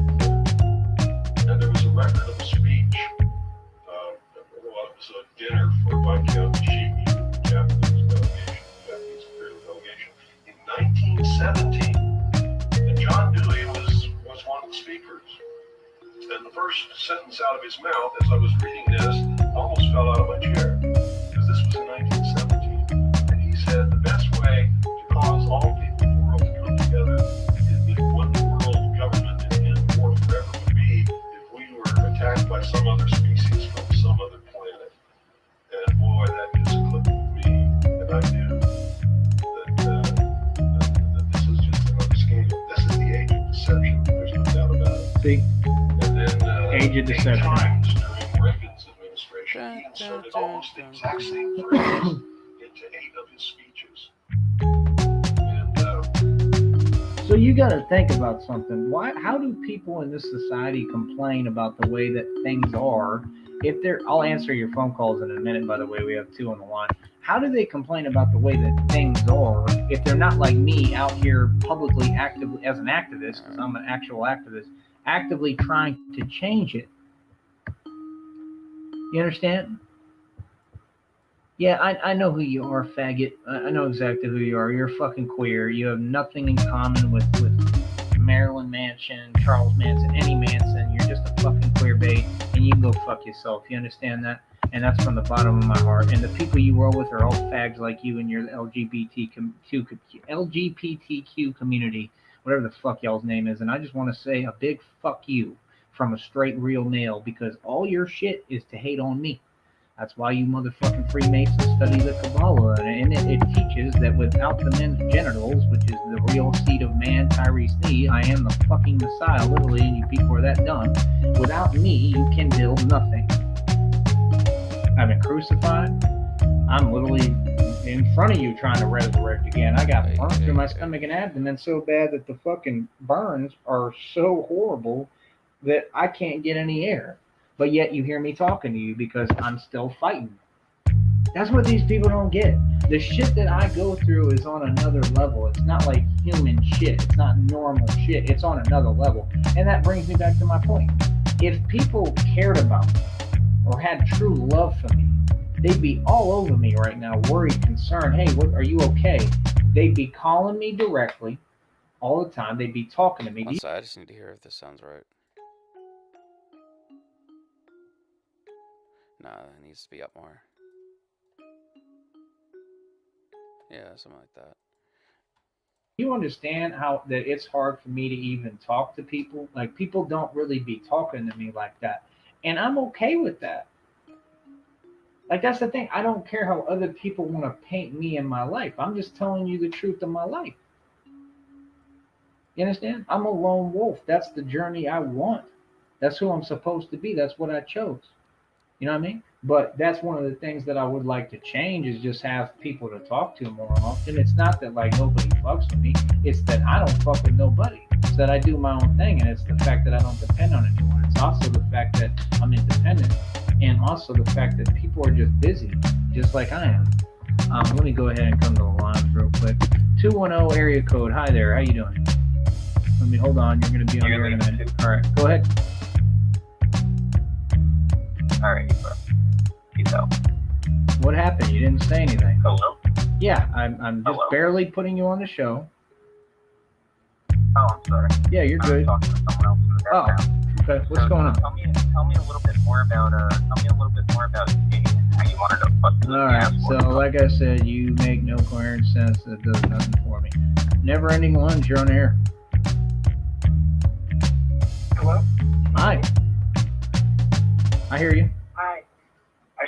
sentence out of his mouth as I was reading this almost fell out of my chair, because this was in 1917. And he said the best way to cause all people in the world to come together in one world government and end war forever would be if we were attacked by some other species from some other planet. And boy, that just clicked with me, and I knew that this is just another scheme. This is the age of deception. There's no doubt about it. See, And then, age of deception. 8 times during Reagan's administration, he inserted almost the exact same phrase into 8 of his speeches. And So you got to think about something. How do people in this society complain about the way that things are? I'll answer your phone calls in a minute. By the way, we have 2 on the line. How do they complain about the way that things are if they're not like me out here publicly, actively as an activist? Because I'm an actual activist, actively trying to change it. You understand? Yeah, I know who you are, faggot. I know exactly who you are. You're fucking queer. You have nothing in common with Marilyn Manson, Charles Manson, any Manson. You're just a fucking queer bait, and you can go fuck yourself. You understand that? And that's from the bottom of my heart. And the people you roll with are all fags like you and your LGBTQ community, whatever the fuck y'all's name is. And I just want to say a big fuck you from a straight real male, because all your shit is to hate on me. That's why you motherfucking Freemasons study the Kabbalah, and it teaches that without the men's genitals, which is the real seed of man, Tyree's knee, I am the fucking Messiah, literally, and you people are that dumb. Without me, you can build nothing. I've been crucified. I'm literally in front of you trying to resurrect again. I got burns through my stomach and abdomen so bad that the fucking burns are so horrible that I can't get any air. But yet you hear me talking to you because I'm still fighting. That's what these people don't get. The shit that I go through is on another level. It's not like human shit. It's not normal shit. It's on another level. And that brings me back to my point. If people cared about me or had true love for me, they'd be all over me right now, worried, concerned. Hey, are you okay? They'd be calling me directly all the time. They'd be talking to me. One sec, I just need to hear if this sounds right. No, it needs to be up more. Yeah, something like that. You understand how that it's hard for me to even talk to people? Like, people don't really be talking to me like that. And I'm okay with that. Like, that's the thing. I don't care how other people want to paint me in my life. I'm just telling you the truth of my life. You understand? I'm a lone wolf. That's the journey I want. That's who I'm supposed to be. That's what I chose. You know what I mean? But that's one of the things that I would like to change, is just have people to talk to more often. It's not that like nobody fucks with me. It's that I don't fuck with nobody. It's that I do my own thing, and it's the fact that I don't depend on anyone. It's also the fact that I'm independent, and also the fact that people are just busy, just like I am. Let me go ahead and come to the line real quick. 210 area code. Hi there. How you doing? Let me hold on. You're going to be on here in a minute. All right. Go ahead. All right, bro. Peace out. What happened? You didn't say anything. Hello? Yeah, I'm just barely putting you on the show. Oh, I'm sorry. Yeah, you're good. I'm talking to someone else in the background. Okay. What's going on? Tell me a little bit more about dating and how you wanted to fuck. All right. So, like I said, you make no coherent sense. That does nothing for me. Never-ending ones. You're on air. Hello? Hi. I hear you. Hi. I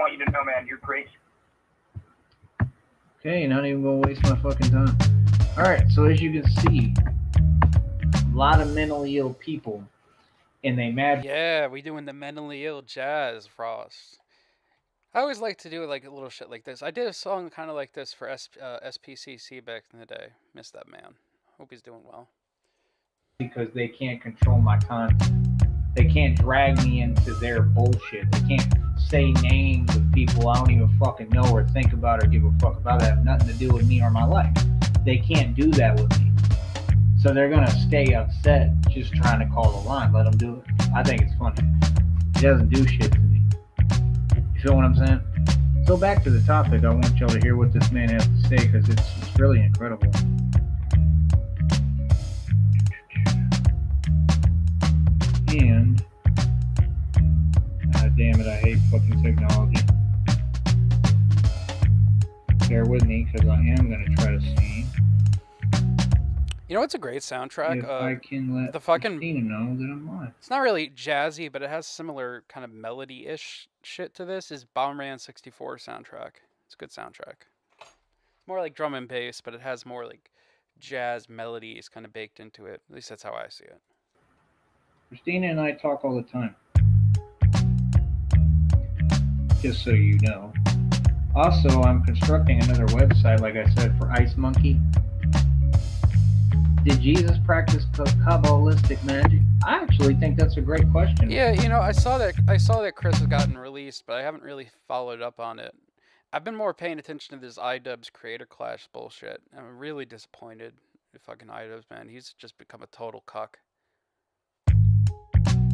want you to know, man, you're great. Okay, not even gonna waste my fucking time. All right. So as you can see, a lot of mentally ill people, and they mad. Yeah, we doing the mentally ill jazz, Frost. I always like to do like a little shit like this. I did a song kind of like this for SPCC back in the day. Miss that man. Hope he's doing well. Because they can't control my content. They can't drag me into their bullshit. They can't say names of people I don't even fucking know or think about or give a fuck about that have nothing to do with me or my life. They can't do that with me. So they're going to stay upset just trying to call the line. Let them do it. I think it's funny. It doesn't do shit to me. You feel what I'm saying? So back to the topic. I want y'all to hear what this man has to say, because it's really incredible. And damn it, I hate fucking technology. Bear with me, because I am going to try to see You know what's a great soundtrack? if I can let the fucking- Christina know that I'm live. It's not really jazzy, but it has similar kind of melody-ish shit to this. Is Bomberman 64 soundtrack? It's a good soundtrack. It's more like drum and bass, but it has more like jazz melodies kind of baked into it. At least that's how I see it. Christina and I talk all the time. Just so you know. Also, I'm constructing another website, like I said, for Ice Monkey. Did Jesus practice Kabbalistic magic? I actually think that's a great question. Yeah, you know, I saw that Chris has gotten released, but I haven't really followed up on it. I've been more paying attention to this iDubbbz Creator Clash bullshit. I'm really disappointed in fucking iDubbbz, man. He's just become a total cuck.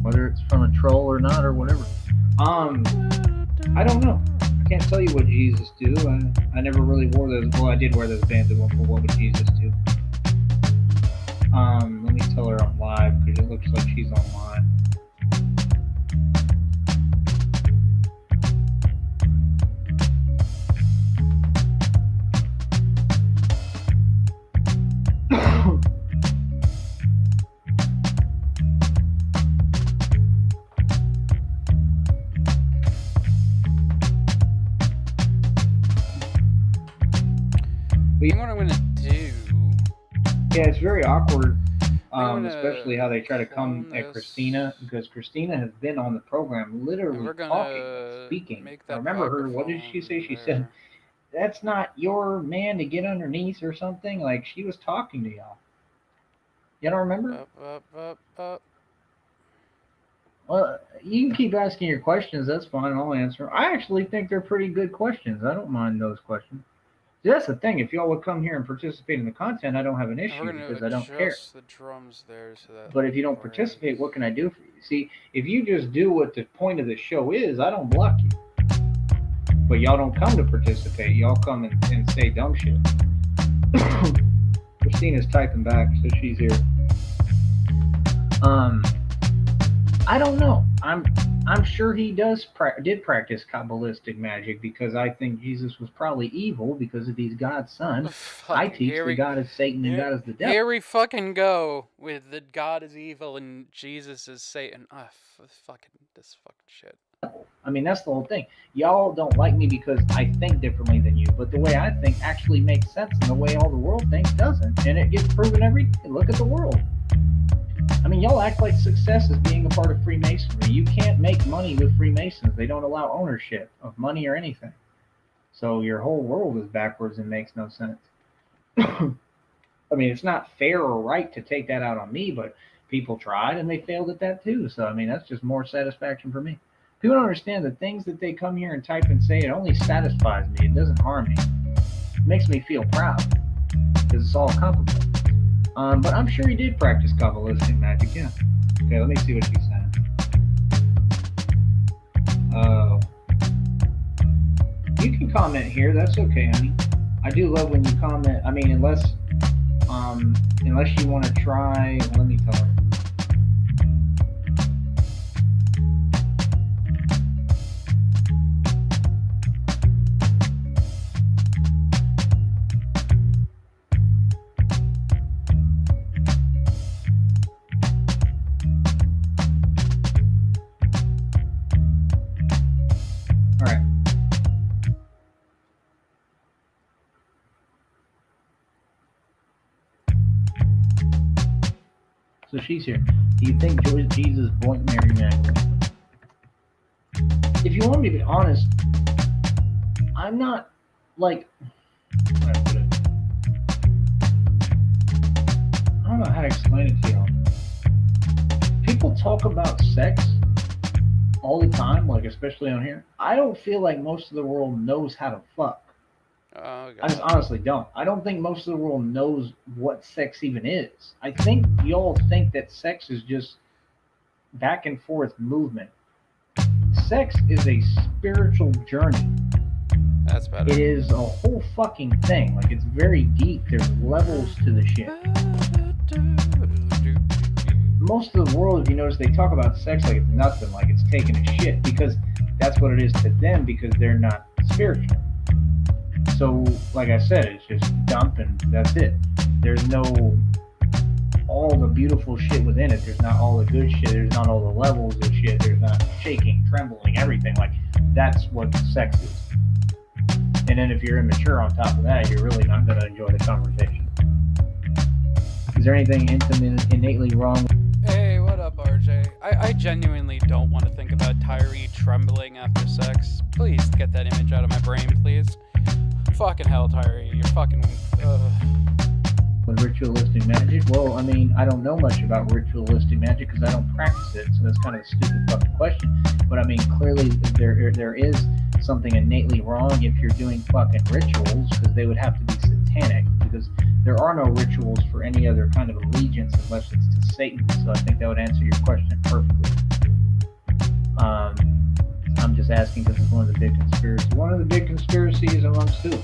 Whether it's from a troll or not or whatever. I don't know. I can't tell you what Jesus do. I never really wore those. Well, I did wear those bands at one point. What would Jesus do? Let me tell her I'm live because it looks like she's online. You know what I'm gonna do? Yeah, it's very awkward, I'm gonna especially how they try to come clone at this. Christina, because Christina has been on the program literally We're talking, gonna speaking. make I that remember her, what did she say? She said, that's not your man to get underneath or something. Like, she was talking to y'all. You don't remember? Up. Well, you can keep asking your questions. That's fine. I'll answer. I actually think they're pretty good questions. I don't mind those questions. See, that's the thing. If y'all would come here and participate in the content, I don't have an issue We're gonna because I don't care. adjust the drums there so that. But if you don't participate, what can I do for you? See, if you just do what the point of the show is, I don't block you. But y'all don't come to participate. Y'all come and say dumb shit. Christina's typing back, so she's here. I don't know. I'm sure he did practice Kabbalistic magic because I think Jesus was probably evil because if he's God's son. I teach the God is Satan and God is the devil. Here we fucking go with the God is evil and Jesus is Satan. This fucking shit. I mean, that's the whole thing. Y'all don't like me because I think differently than you, but the way I think actually makes sense, and the way all the world thinks doesn't. And it gets proven every day. Look at the world. I mean, y'all act like success is being a part of Freemasonry. You can't make money with Freemasons. They don't allow ownership of money or anything. So your whole world is backwards and makes no sense. I mean, it's not fair or right to take that out on me, but people tried and they failed at that too. So, I mean, that's just more satisfaction for me. People don't understand the things that they come here and type and say, it only satisfies me. It doesn't harm me. It makes me feel proud because it's all a compliment. But I'm sure he did practice Kabbalistic magic, yeah. Okay, let me see what she said. You can comment here. That's okay, honey. I do love when you comment. I mean, unless you want to try. Let me tell her. So she's here. Do you think Jesus boinked Mary Magdalene? If you want me to be honest, I'm not like I don't know how to explain it to y'all. People talk about sex all the time, like especially on here. I don't feel like most of the world knows how to fuck. Okay. I just honestly don't. I don't think most of the world knows what sex even is. I think y'all think that sex is just back and forth movement. Sex is a spiritual journey. That's better. It is a whole fucking thing. Like, it's very deep. There's levels to the shit. Most of the world, if you notice, they talk about sex like it's nothing, like it's taking a shit. Because that's what it is to them because they're not spiritual. So, like I said, it's just dump and that's it. There's no all the beautiful shit within it. There's not all the good shit. There's not all the levels of shit. There's not shaking, trembling, everything. Like, that's what sex is. And then if you're immature on top of that, you're really not going to enjoy the conversation. Is there anything innately wrong? Hey, what up, RJ? I genuinely don't want to think about Tyree trembling after sex. Please get that image out of my brain, please. Fucking hell, Tyree. You're fucking... With ritualistic magic? Well, I mean, I don't know much about ritualistic magic because I don't practice it, so that's kind of a stupid fucking question. But I mean, clearly there is something innately wrong if you're doing fucking rituals, because they would have to be satanic, because there are no rituals for any other kind of allegiance unless it's to Satan. So I think that would answer your question perfectly. I'm just asking because it's one of the big conspiracies. One of the big conspiracies amongst who?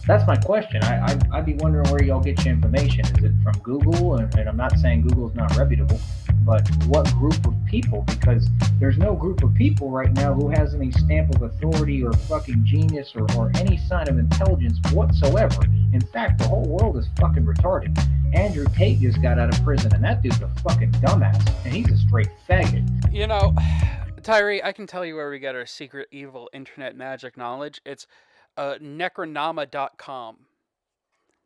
That's my question. I'd be wondering where y'all get your information. Is it from Google? And I'm not saying Google's not reputable, but what group of people? Because there's no group of people right now who has any stamp of authority or fucking genius or any sign of intelligence whatsoever. In fact, the whole world is fucking retarded. Andrew Tate just got out of prison, and that dude's a fucking dumbass, and he's a straight faggot. You know, Tyree, I can tell you where we get our secret evil internet magic knowledge. It's necronama.com.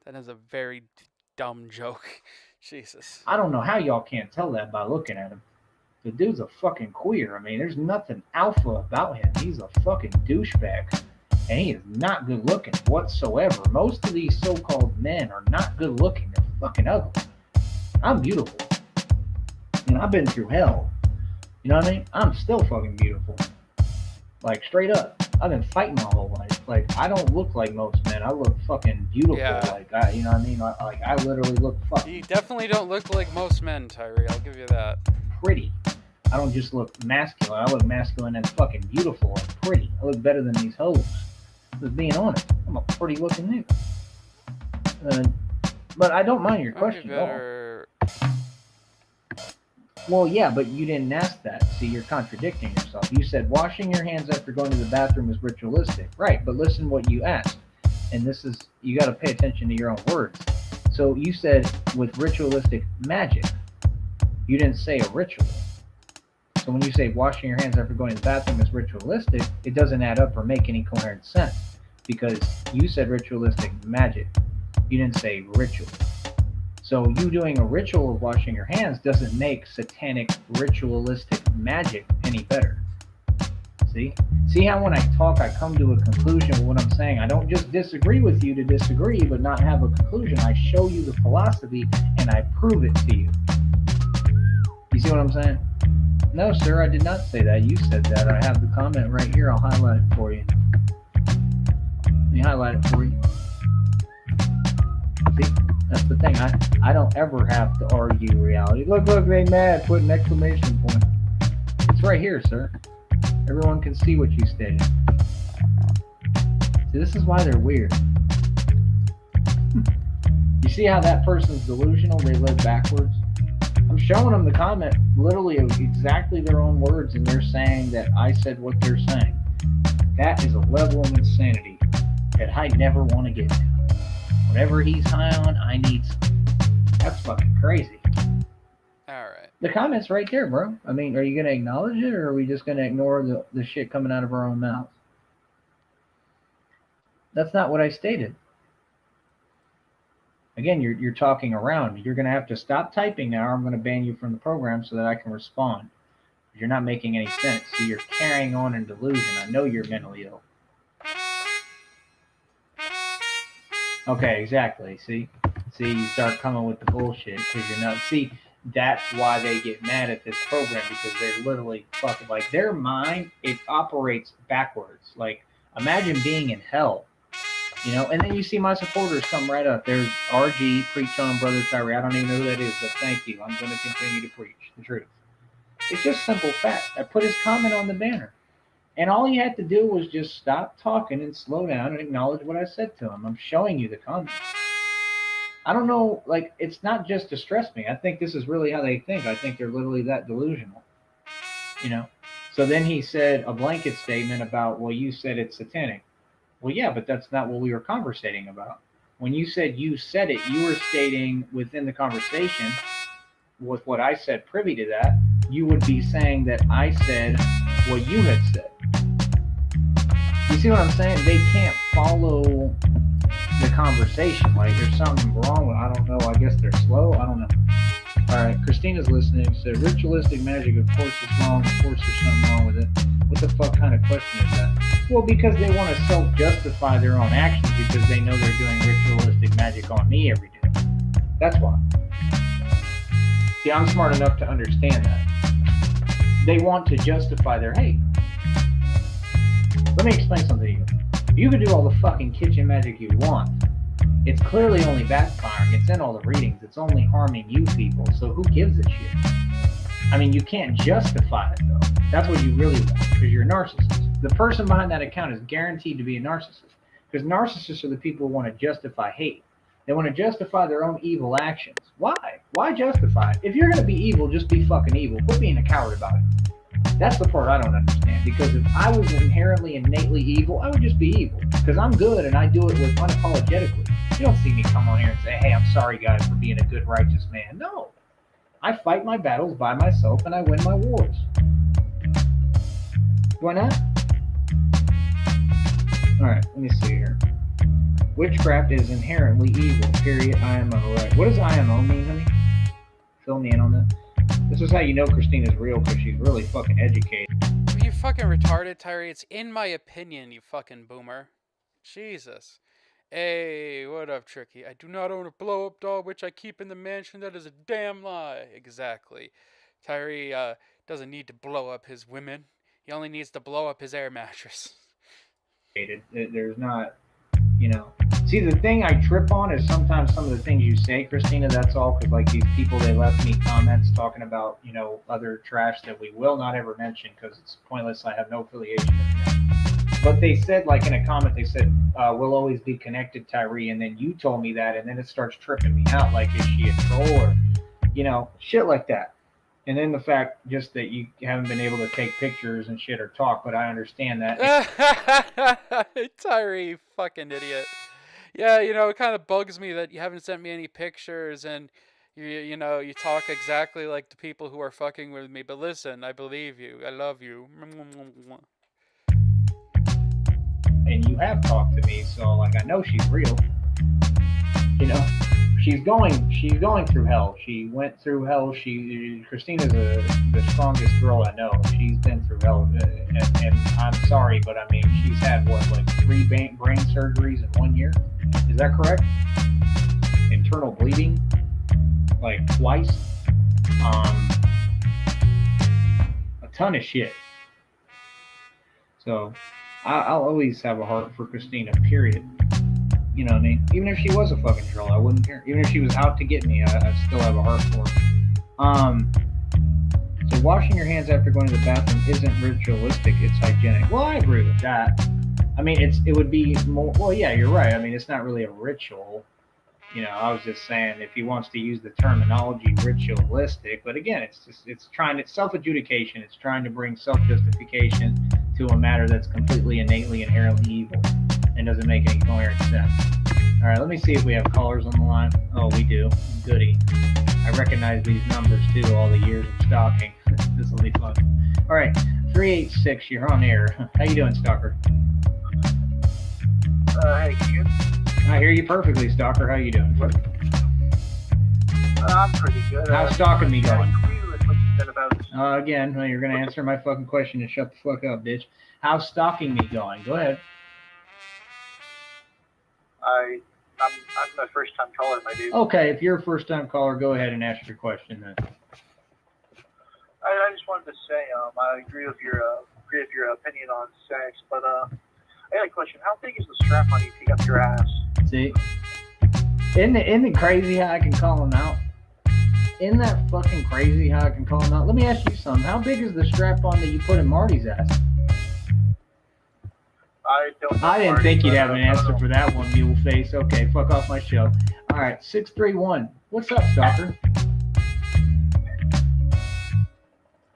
That is a very dumb joke. Jesus. I don't know how y'all can't tell that by looking at him. The dude's a fucking queer. I mean, there's nothing alpha about him. He's a fucking douchebag. And he is not good looking whatsoever. Most of these so-called men are not good looking. They're fucking ugly. I'm beautiful. And I've been through hell. You know what I mean? I'm still fucking beautiful. Like, straight up. I've been fighting my whole life. Like, I don't look like most men. I look fucking beautiful. Yeah. Like, you know what I mean? Like, I literally look fucking You definitely don't look like most men, Tyree. I'll give you that. pretty. I don't just look masculine. I look masculine and fucking beautiful and pretty. I look better than these hoes. Just being honest. I'm a pretty looking nigga. But I don't mind your question at all. Well, yeah, but you didn't ask that. See, you're contradicting yourself. You said washing your hands after going to the bathroom is ritualistic. Right, but listen what you asked. And this is, you got to pay attention to your own words. So you said with ritualistic magic. You didn't say a ritual. So when you say washing your hands after going to the bathroom is ritualistic, it doesn't add up or make any coherent sense. Because you said ritualistic magic. You didn't say ritual. So you doing a ritual of washing your hands doesn't make satanic ritualistic magic any better. See? See how when I talk, I come to a conclusion with what I'm saying. I don't just disagree with you to disagree, but not have a conclusion. I show you the philosophy and I prove it to you. You see what I'm saying? No, sir, I did not say that. You said that. I have the comment right here. I'll highlight it for you. Let me highlight it for you. See? That's the thing. I don't ever have to argue reality. Look, they mad. Put an exclamation point. It's right here, sir. Everyone can see what you stated. See, this is why they're weird. You see how that person's delusional? They live backwards. I'm showing them the comment literally of exactly their own words, and they're saying that I said what they're saying. That is a level of insanity that I never want to get to. Whatever he's high on, I need some. That's fucking crazy. Alright. The comment's right there, bro. I mean, are you going to acknowledge it, or are we just going to ignore the shit coming out of our own mouths? That's not what I stated. Again, you're talking around. You're going to have to stop typing now, or I'm going to ban you from the program so that I can respond. You're not making any sense. See, you're carrying on in delusion. I know you're mentally ill. Okay, exactly. See, you start coming with the bullshit because you're not. See, that's why they get mad at this program, because they're literally fucking, like, their mind, it operates backwards. Like, imagine being in hell, you know, and then you see my supporters come right up. There's RG, preach on Brother Tyree. I don't even know who that is, but thank you. I'm going to continue to preach the truth. It's just simple fact. I put his comment on the banner. And all he had to do was just stop talking and slow down and acknowledge what I said to him. I'm showing you the comments. I don't know, like, it's not just to stress me. I think this is really how they think. I think they're literally that delusional. You know. So then he said a blanket statement about, well, you said it's satanic. Well, yeah, but that's not what we were conversating about. When you said you said it, you were stating within the conversation with what I said privy to that, you would be saying that I said what you had said. You see what I'm saying? They can't follow the conversation. Like, there's something wrong with, I don't know, I guess they're slow, I don't know. Alright, Christina's listening, said ritualistic magic, of course it's wrong, of course there's something wrong with it. What the fuck kind of question is that? Well, because they want to self-justify their own actions because they know they're doing ritualistic magic on me every day. That's why. See, I'm smart enough to understand that. They want to justify their hate. Let me explain something to you. You can do all the fucking kitchen magic you want. It's clearly only backfiring. It's in all the readings. It's only harming you people. So who gives a shit? I mean, you can't justify it, though. That's what you really want, because you're a narcissist. The person behind that account is guaranteed to be a narcissist, because narcissists are the people who want to justify hate. They want to justify their own evil actions. Why? Why justify it? If you're going to be evil, just be fucking evil. Quit being a coward about it. That's the part I don't understand, because if I was inherently, innately evil, I would just be evil, because I'm good and I do it with unapologetically. You don't see me come on here and say, hey, I'm sorry, guys, for being a good, righteous man. No. I fight my battles by myself and I win my wars. Why not? Alright, let me see here. Witchcraft is inherently evil, period, IMO, right. What does IMO mean, honey? Fill me in on that. This is how you know Christina's real, because she's really fucking educated. Are you fucking retarded, Tyree? It's in my opinion, you fucking boomer. Jesus. Hey, what up, Tricky? I do not own a blow-up doll which I keep in the mansion. That is a damn lie. Exactly. Tyree doesn't need to blow up his women. He only needs to blow up his air mattress. There's not, you know. See, the thing I trip on is sometimes some of the things you say, Christina, that's all, because, like, these people, they left me comments talking about, you know, other trash that we will not ever mention because it's pointless. I have no affiliation with them. But they said, like, in a comment, they said, we'll always be connected, Tyree, and then you told me that, and then it starts tripping me out, like, is she a troll, or, you know, shit like that. And then the fact just that you haven't been able to take pictures and shit or talk, but I understand that. Tyree, you fucking idiot. Yeah, you know, it kind of bugs me that you haven't sent me any pictures, and you know, you talk exactly like the people who are fucking with me. But listen, I believe you. I love you. And you have talked to me, so, like, I know she's real. You know, she's going through hell. She went through hell. Christina's the strongest girl I know. She's been through hell, and I'm sorry, but I mean, she's had what, like 3 brain surgeries in 1 year? Is that correct? Internal bleeding, like twice. A ton of shit. So I'll always have a heart for Christina, period. You know what I mean? Even if she was a fucking troll, I wouldn't care. Even if she was out to get me, I'd still have a heart for her. So washing your hands after going to the bathroom isn't ritualistic, it's hygienic. Well, I agree with that. I mean, it would be more, well, yeah, you're right. I mean, it's not really a ritual. You know, I was just saying if he wants to use the terminology ritualistic, but again, it's self-adjudication. It's trying to bring self-justification to a matter that's completely innately, inherently evil and doesn't make any coherent sense. All right, let me see if we have callers on the line. Oh, we do. Goody. I recognize these numbers too, all the years of stalking. This will be fun. All right, 386, you're on air. How you doing, Stalker? Hey, you? I hear you perfectly, Stalker. How you doing? I'm pretty good. How's stalking me going? I agree with what you said about... Again, well, you're going to answer my fucking question and shut the fuck up, bitch. How's stalking me going? Go ahead. I'm a first-time caller, my dude. Okay, if you're a first-time caller, go ahead and ask your question then. I just wanted to say, I agree with your opinion on sex, but I got a question. How big is the strap on you take up your ass? See? Isn't it crazy how I can call him out? Isn't that fucking crazy how I can call him out? Let me ask you something. How big is the strap on that you put in Marty's ass? I didn't think you'd have an answer for that one, mule face. Okay, fuck off my show. All right, 631. What's up, Stalker?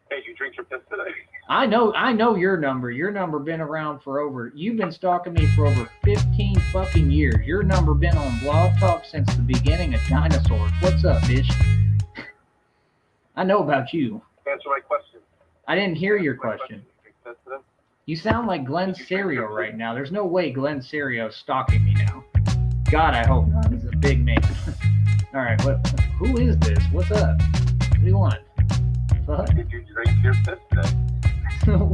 Hey, you drink your yesterday. I know your number. Your number been around for you've been stalking me for over 15 fucking years. Your number been on Blog Talk since the beginning of dinosaurs. What's up, bitch? I know about you. Answer my question. I didn't hear your question. Yesterday. You sound like Glenn Serio right now. There's no way Glenn Serio's stalking me now. God, I hope not. He's a big man. All right, who is this? What's up? What do you want? Fuck. Did you drink your piss today?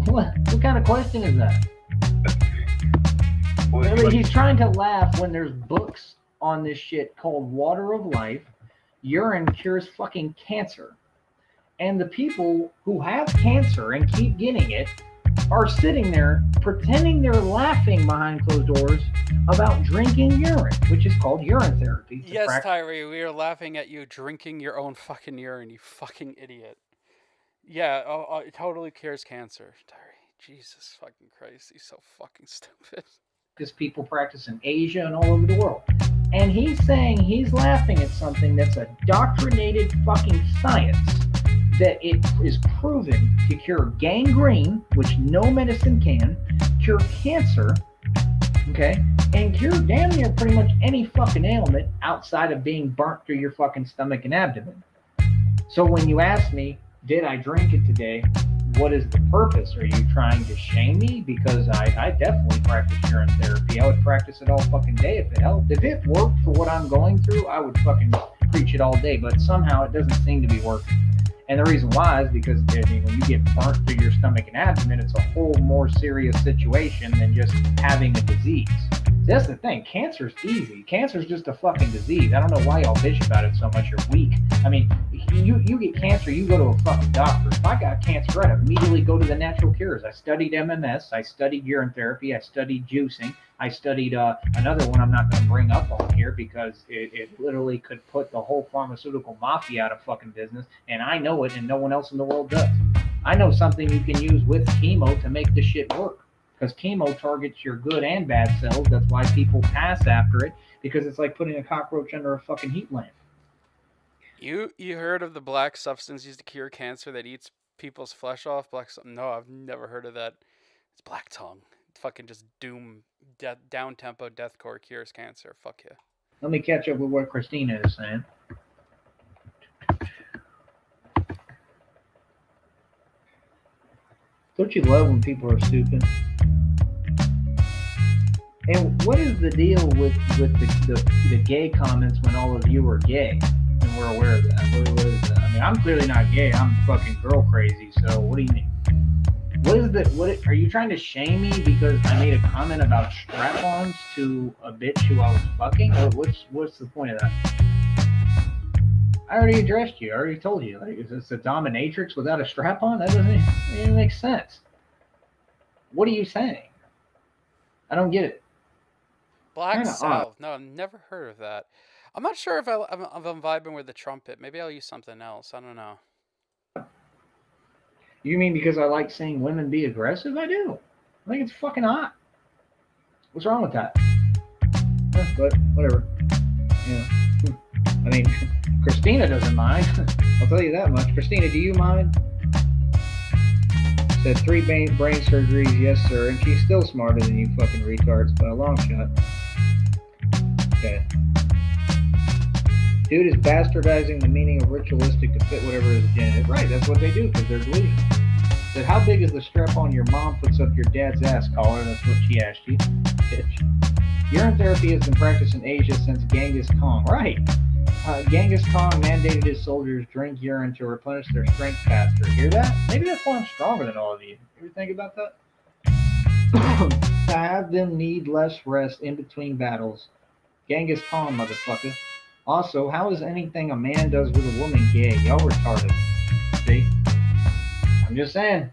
What kind of question is that? Well, I mean, he's trying to laugh when there's books on this shit called Water of Life, Urine Cures Fucking Cancer. And the people who have cancer and keep getting it are sitting there pretending they're laughing behind closed doors about drinking urine, which is called urine therapy. Yes, Tyree, we are laughing at you drinking your own fucking urine, you fucking idiot. Yeah, it totally cures cancer, Tyree. Jesus fucking Christ, he's so fucking stupid. Because people practice in Asia and all over the world. And he's saying he's laughing at something that's a doctrinated fucking science, that it is proven to cure gangrene, which no medicine can, cure cancer, okay, and cure damn near pretty much any fucking ailment outside of being burnt through your fucking stomach and abdomen. So when you ask me, did I drink it today? What is the purpose? Are you trying to shame me? Because I definitely practice urine therapy. I would practice it all fucking day if it helped. If it worked for what I'm going through, I would fucking preach it all day. But somehow it doesn't seem to be working. And the reason why is because when you get burnt through your stomach and abdomen, it's a whole more serious situation than just having a disease. That's the thing. Cancer's easy. Cancer's just a fucking disease. I don't know why y'all bitch about it so much. You're weak. I mean, you get cancer, you go to a fucking doctor. If I got cancer, I'd immediately go to the natural cures. I studied MMS. I studied urine therapy. I studied juicing. I studied another one I'm not going to bring up on here because it literally could put the whole pharmaceutical mafia out of fucking business. And I know it and no one else in the world does. I know something you can use with chemo to make this shit work. Because chemo targets your good and bad cells. That's why people pass after it, because it's like putting a cockroach under a fucking heat lamp. You heard of the black substance used to cure cancer that eats people's flesh off? No, I've never heard of that. It's black tongue. Fucking just down tempo deathcore cures cancer. Fuck yeah. Let me catch up with what Christina is saying. Don't you love when people are stupid? And what is the deal with the gay comments when all of you are gay? And we're aware of that. What is that? I mean, I'm clearly not gay. I'm fucking girl crazy. So what do you mean? Are you trying to shame me because I made a comment about strap-ons to a bitch who I was fucking? Or what's the point of that? I already addressed you. I already told you. Like, is this a dominatrix without a strap-on? That doesn't even make sense. What are you saying? I don't get it. Black Salve. No, I've never heard of that. I'm not sure if I'm vibing with the trumpet. Maybe I'll use something else. I don't know. You mean because I like seeing women be aggressive? I do. I think it's fucking hot. What's wrong with that? But whatever. Yeah. I mean, Christina doesn't mind. I'll tell you that much. Christina, do you mind? Said 3 brain surgeries, yes sir, and she's still smarter than you fucking retards by a long shot. Okay. Dude is bastardizing the meaning of ritualistic to fit whatever his agenda is. Right, that's what they do because they're delusional. Said, how big is the strap on your mom puts up your dad's ass collar? That's what she asked you. Bitch. Urine therapy has been practiced in Asia since Genghis Khan. Right. Genghis Khan mandated his soldiers drink urine to replenish their strength faster. Hear that? Maybe that's why I'm stronger than all of you. Ever think about that? To have them need less rest in between battles. Genghis Khan, motherfucker. Also, how is anything a man does with a woman gay? Y'all retarded. See? I'm just saying.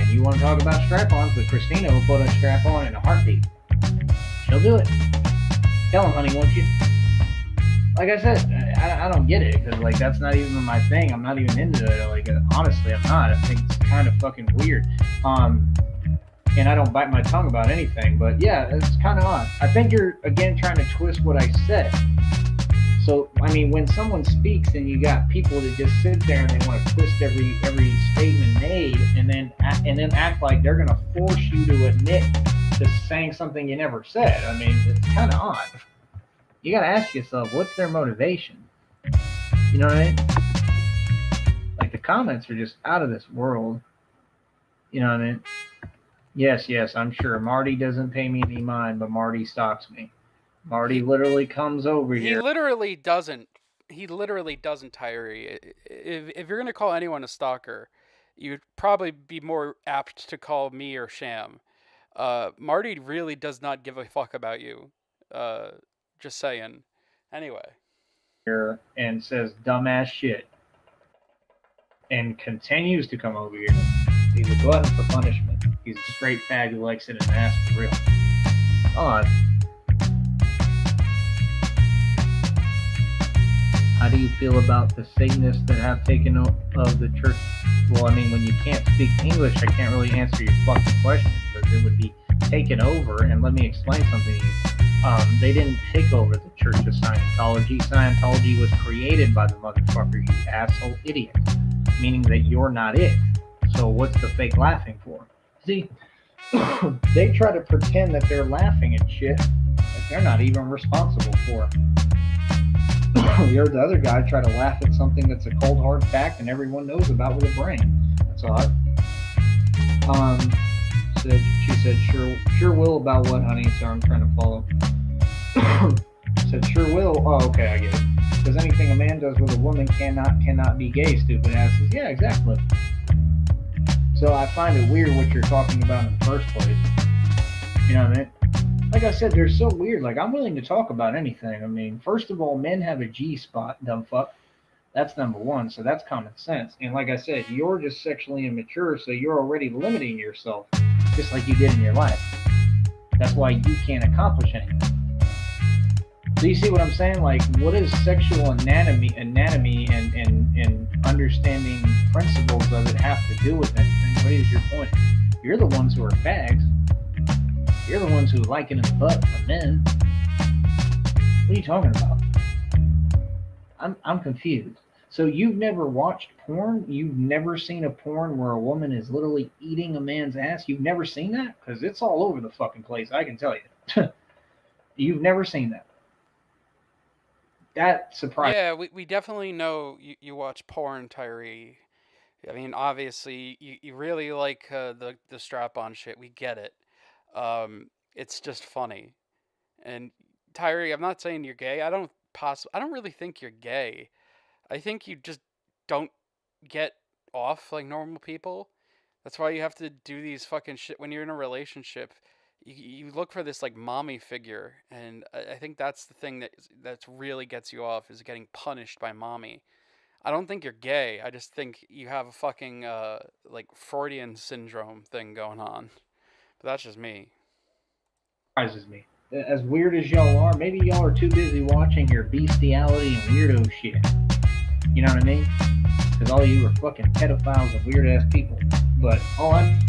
You want to talk about strap-ons, but Christina will put a strap-on in a heartbeat. She'll do it. Tell him, honey, won't you? Like I said, I don't get it, because, like, that's not even my thing. I'm not even into it. Like, honestly, I'm not. I think it's kind of fucking weird. And I don't bite my tongue about anything, but yeah, it's kind of odd. I think you're, again, trying to twist what I said. So I mean, when someone speaks and you got people that just sit there and they want to twist every statement made, and then act like they're gonna force you to admit to saying something you never said. I mean, it's kind of odd. You gotta ask yourself, what's their motivation? You know what I mean? Like, the comments are just out of this world. You know what I mean? Yes, I'm sure Marty doesn't pay me any mind, but Marty stalks me. Marty literally comes over He here. literally doesn't. He literally doesn't, Tyree. If you're gonna call anyone a stalker, you'd probably be more apt to call me or Sham. Marty really does not give a fuck about you. Just saying. Anyway. Here and says dumbass shit. And continues to come over here. He's a glutton for punishment. He's a straight fag who likes it in the ass for real. Odd. How do you feel about the Satanists that have taken of the church? Well, I mean, when you can't speak English, I can't really answer your fucking question, because it would be taken over. And let me explain something to you. They didn't take over the Church of Scientology. Scientology was created by the motherfucker, you asshole idiot. Meaning that you're not it. So what's the fake laughing for? See, they try to pretend that they're laughing at shit that they're not even responsible for. You're the other guy try to laugh at something that's a cold hard fact and everyone knows about with a brain. That's odd. She said, sure will about what, honey? Sorry, I'm trying to follow. Said, sure will. Oh, okay, I get it. Because anything a man does with a woman cannot be gay, stupid asses. Yeah, exactly. So I find it weird what you're talking about in the first place. You know what I mean? Like I said, they're so weird. Like, I'm willing to talk about anything. I mean, first of all, men have a G-spot, dumb fuck. That's number one, so that's common sense. And like I said, you're just sexually immature, so you're already limiting yourself, just like you did in your life. That's why you can't accomplish anything. So you see what I'm saying? Like, what does sexual anatomy and understanding principles of it have to do with anything? What is your point? You're the ones who are fags. You're the ones who like it in the butt for men. What are you talking about? I'm confused. So you've never watched porn? You've never seen a porn where a woman is literally eating a man's ass? You've never seen that? Because it's all over the fucking place, I can tell you. You've never seen that. That surprised. Yeah, we definitely know you watch porn, Tyree. I mean, obviously, you really like the strap-on shit. We get it. It's just funny. And Tyree, I'm not saying you're gay. I don't really think you're gay. I think you just don't get off like normal people. That's why you have to do these fucking shit when you're in a relationship. You look for this like mommy figure, and I think that's the thing that really gets you off, is getting punished by mommy. I don't think you're gay. I just think you have a fucking like Freudian syndrome thing going on. But that's just me. Surprises me. As weird as y'all are, maybe y'all are too busy watching your bestiality and weirdo shit. You know what I mean? Because all you are fucking pedophiles and weird ass people. But all I'm...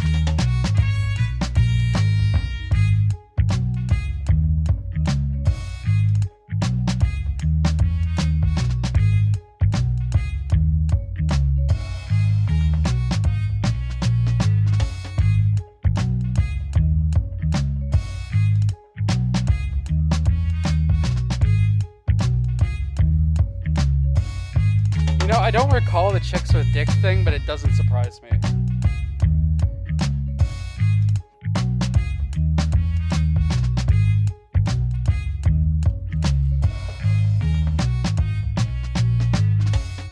I don't recall the chicks with dicks thing, but it doesn't surprise me.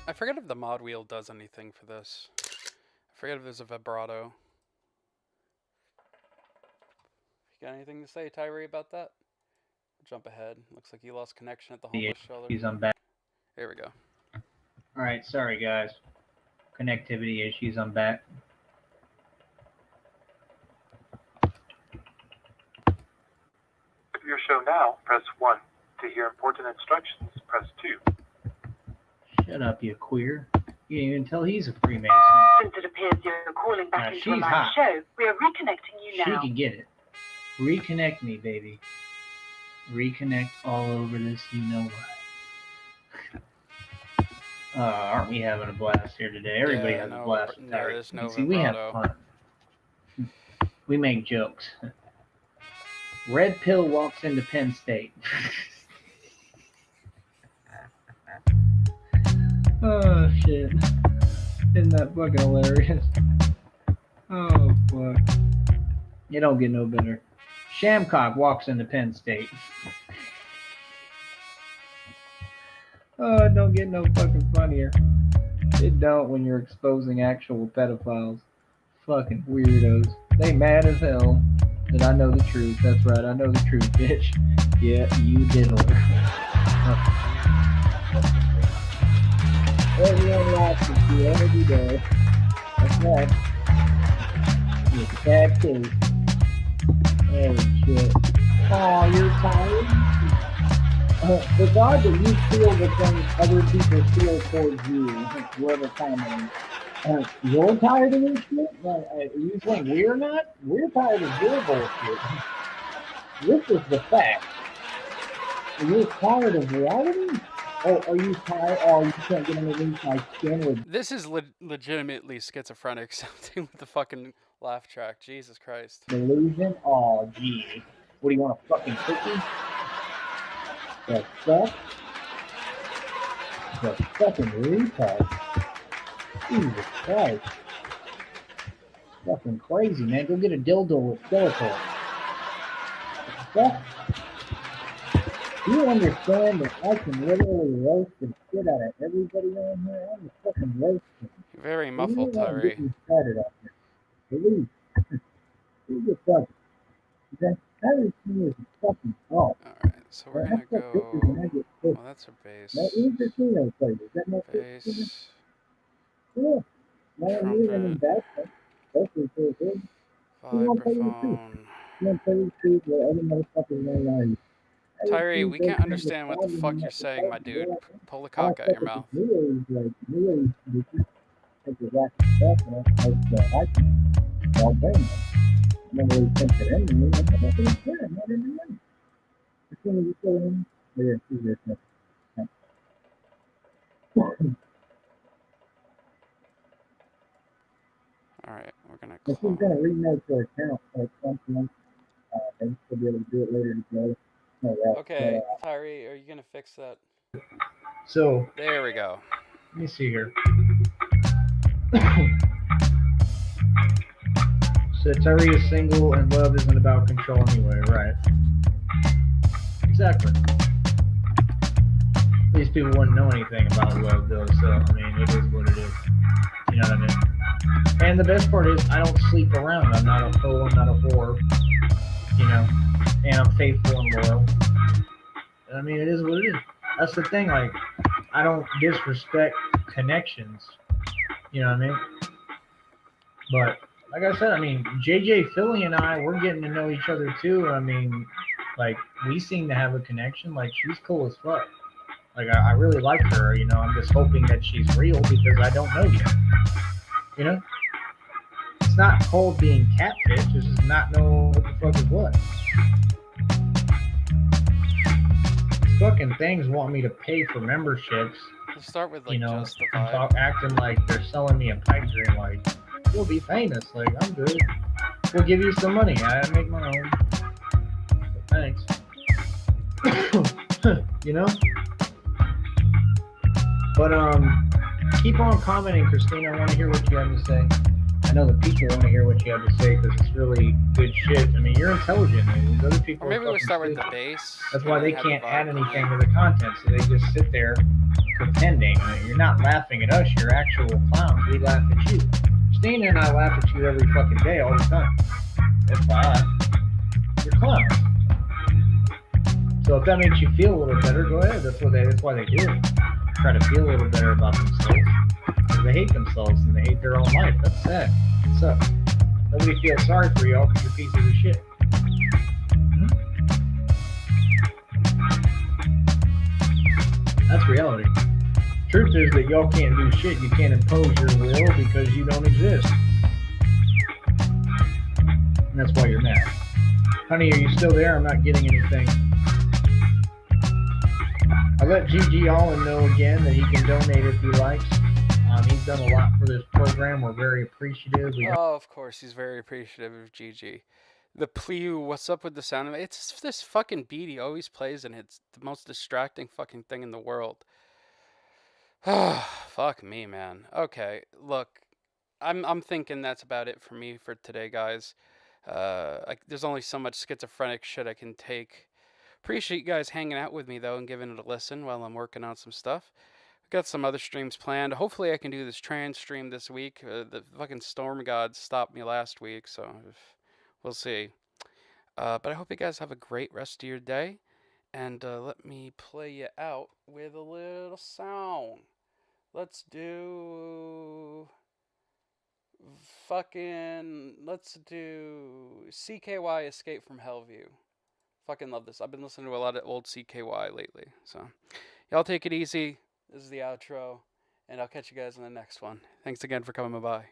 I forget if the mod wheel does anything for this. I forget if there's a vibrato. You got anything to say, Tyree, about that? Jump ahead. Looks like you lost connection at the homeless shelter. He's on back. There we go. Alright, sorry guys. Connectivity issues, I'm back. Your show now, press 1. To hear important instructions, press 2. Shut up, you queer. You didn't even tell he's a Freemason. Since it appears you're calling back into a she's live hot. show, we are reconnecting you She now. can get it. Reconnect me, baby. Reconnect all over this, you know what. Aren't we having a blast here today? Everybody has a blast with Tyree. there's no See, we have vibrato. fun. We make jokes. Red pill walks into Penn State. Oh shit! Isn't that fucking hilarious? Oh fuck! You don't get no better. Shamcock walks into Penn State. Oh, it don't get no fucking funnier. It don't when you're exposing actual pedophiles. Fucking weirdos. They mad as hell that I know the truth. That's right, I know the truth, bitch. Yeah, you diddler. Everyone laughs at you every day. That's right. It's a bad case. Oh shit. Aw, you're tired? It's odd that you feel the things other people feel towards you, whoever commenting. You're tired of this shit? Are you saying we're not? We're tired of your bullshit. This is the fact. Are you tired of reality? Or are you tired? Oh, you can't get underneath my skin with... This is legitimately schizophrenic sounding with the fucking laugh track. Jesus Christ. Delusion? Oh, gee. What do you want, a fucking cookie? The fuck? The fucking retard. Jesus Christ. Fucking crazy, man. Go get a dildo with silicone. What? Do you understand that I can literally roast the shit out of everybody on here? I'm a fucking roasting. You're very muffled, Tyree. Started up here. Believe. Who's the fuck? Okay? Everything is a fucking fault. Alright, so we're gonna go... Oh, that's a bass. Now, here's the casino players. That makes it... Bass. Yeah. Now, you're in that. Hopefully, so good. Vibraphone. You want to play the truth where other motherfuckers don't lie you. Tyree, we can't understand what the fuck you're saying, my dude. Pull the cock out your mouth. I'll blame them. Never really think that anyway. I'm not going to care. I'm not in the money. As soon as you go in, there, see this. Alright, we're gonna If she's going to remake her account at some point, then she'll be able to do it later today. No, okay, Tyree, are you gonna fix that? So, there we go. Let me see here. So Tyree is single and love isn't about control anyway, right? Exactly. These people wouldn't know anything about love though, so I mean it is what it is. You know what I mean? And the best part is I don't sleep around. I'm not a hoe, I'm not a whore. You know, and I'm faithful and loyal. I mean, it is what it is. That's the thing, like, I don't disrespect connections. You know what I mean? But, like I said, I mean, JJ Philly and I, we're getting to know each other too. I mean, like, we seem to have a connection. Like, she's cool as fuck. Like, I really like her, you know. I'm just hoping that she's real because I don't know yet. You know? It's not called being catfish. It's just not knowing what the fuck is what. Fucking things want me to pay for memberships. Let's start with, like, you know, just the vibe. and acting like they're selling me a pipe dream. Like, you'll be famous. Like, I'm good. We'll give you some money. I make my own. Thanks. You know? But, keep on commenting, Christina. I want to hear what you have to say. I know the people want to hear what you have to say because it's really good shit. I mean, you're intelligent. And these other people or maybe we'll start with stupid. the bass. That's why they can't add anything to the content, so they just sit there pretending. I mean, you're not laughing at us. You're actual clowns. We laugh at you. Christina and I laugh at you every fucking day, all the time. That's why you're clowns. So if that makes you feel a little better, go ahead. That's why they do it. Try to feel a little better about themselves. Because they hate themselves and they hate their own life. That's sad. It sucks. Nobody feels sorry for y'all because you're pieces of shit. That's reality. Truth is that y'all can't do shit. You can't impose your will because you don't exist. And that's why you're mad. Honey, are you still there? I'm not getting anything. I let Gigi Allen know again that he can donate if he likes. He's done a lot for this program. We're very appreciative. Oh, of course, he's very appreciative of Gigi. The Pleu, what's up with the sound of it? It's this fucking beat he always plays, and it's the most distracting fucking thing in the world. Fuck me, man. Okay, look, I'm thinking that's about it for me for today, guys. There's only so much schizophrenic shit I can take. Appreciate you guys hanging out with me, though, and giving it a listen while I'm working on some stuff. Got some other streams planned. Hopefully I can do this trans stream this week. The fucking storm gods stopped me last week, so we'll see. But I hope you guys have a great rest of your day. And let me play you out with a little song. Let's do CKY Escape from Hellview. Fucking love this. I've been listening to a lot of old CKY lately. So y'all take it easy. This is the outro, and I'll catch you guys in the next one. Thanks again for coming by.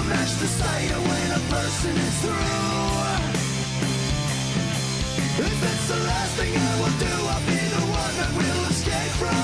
Match the sight of when a person is through. If it's the last thing I will do,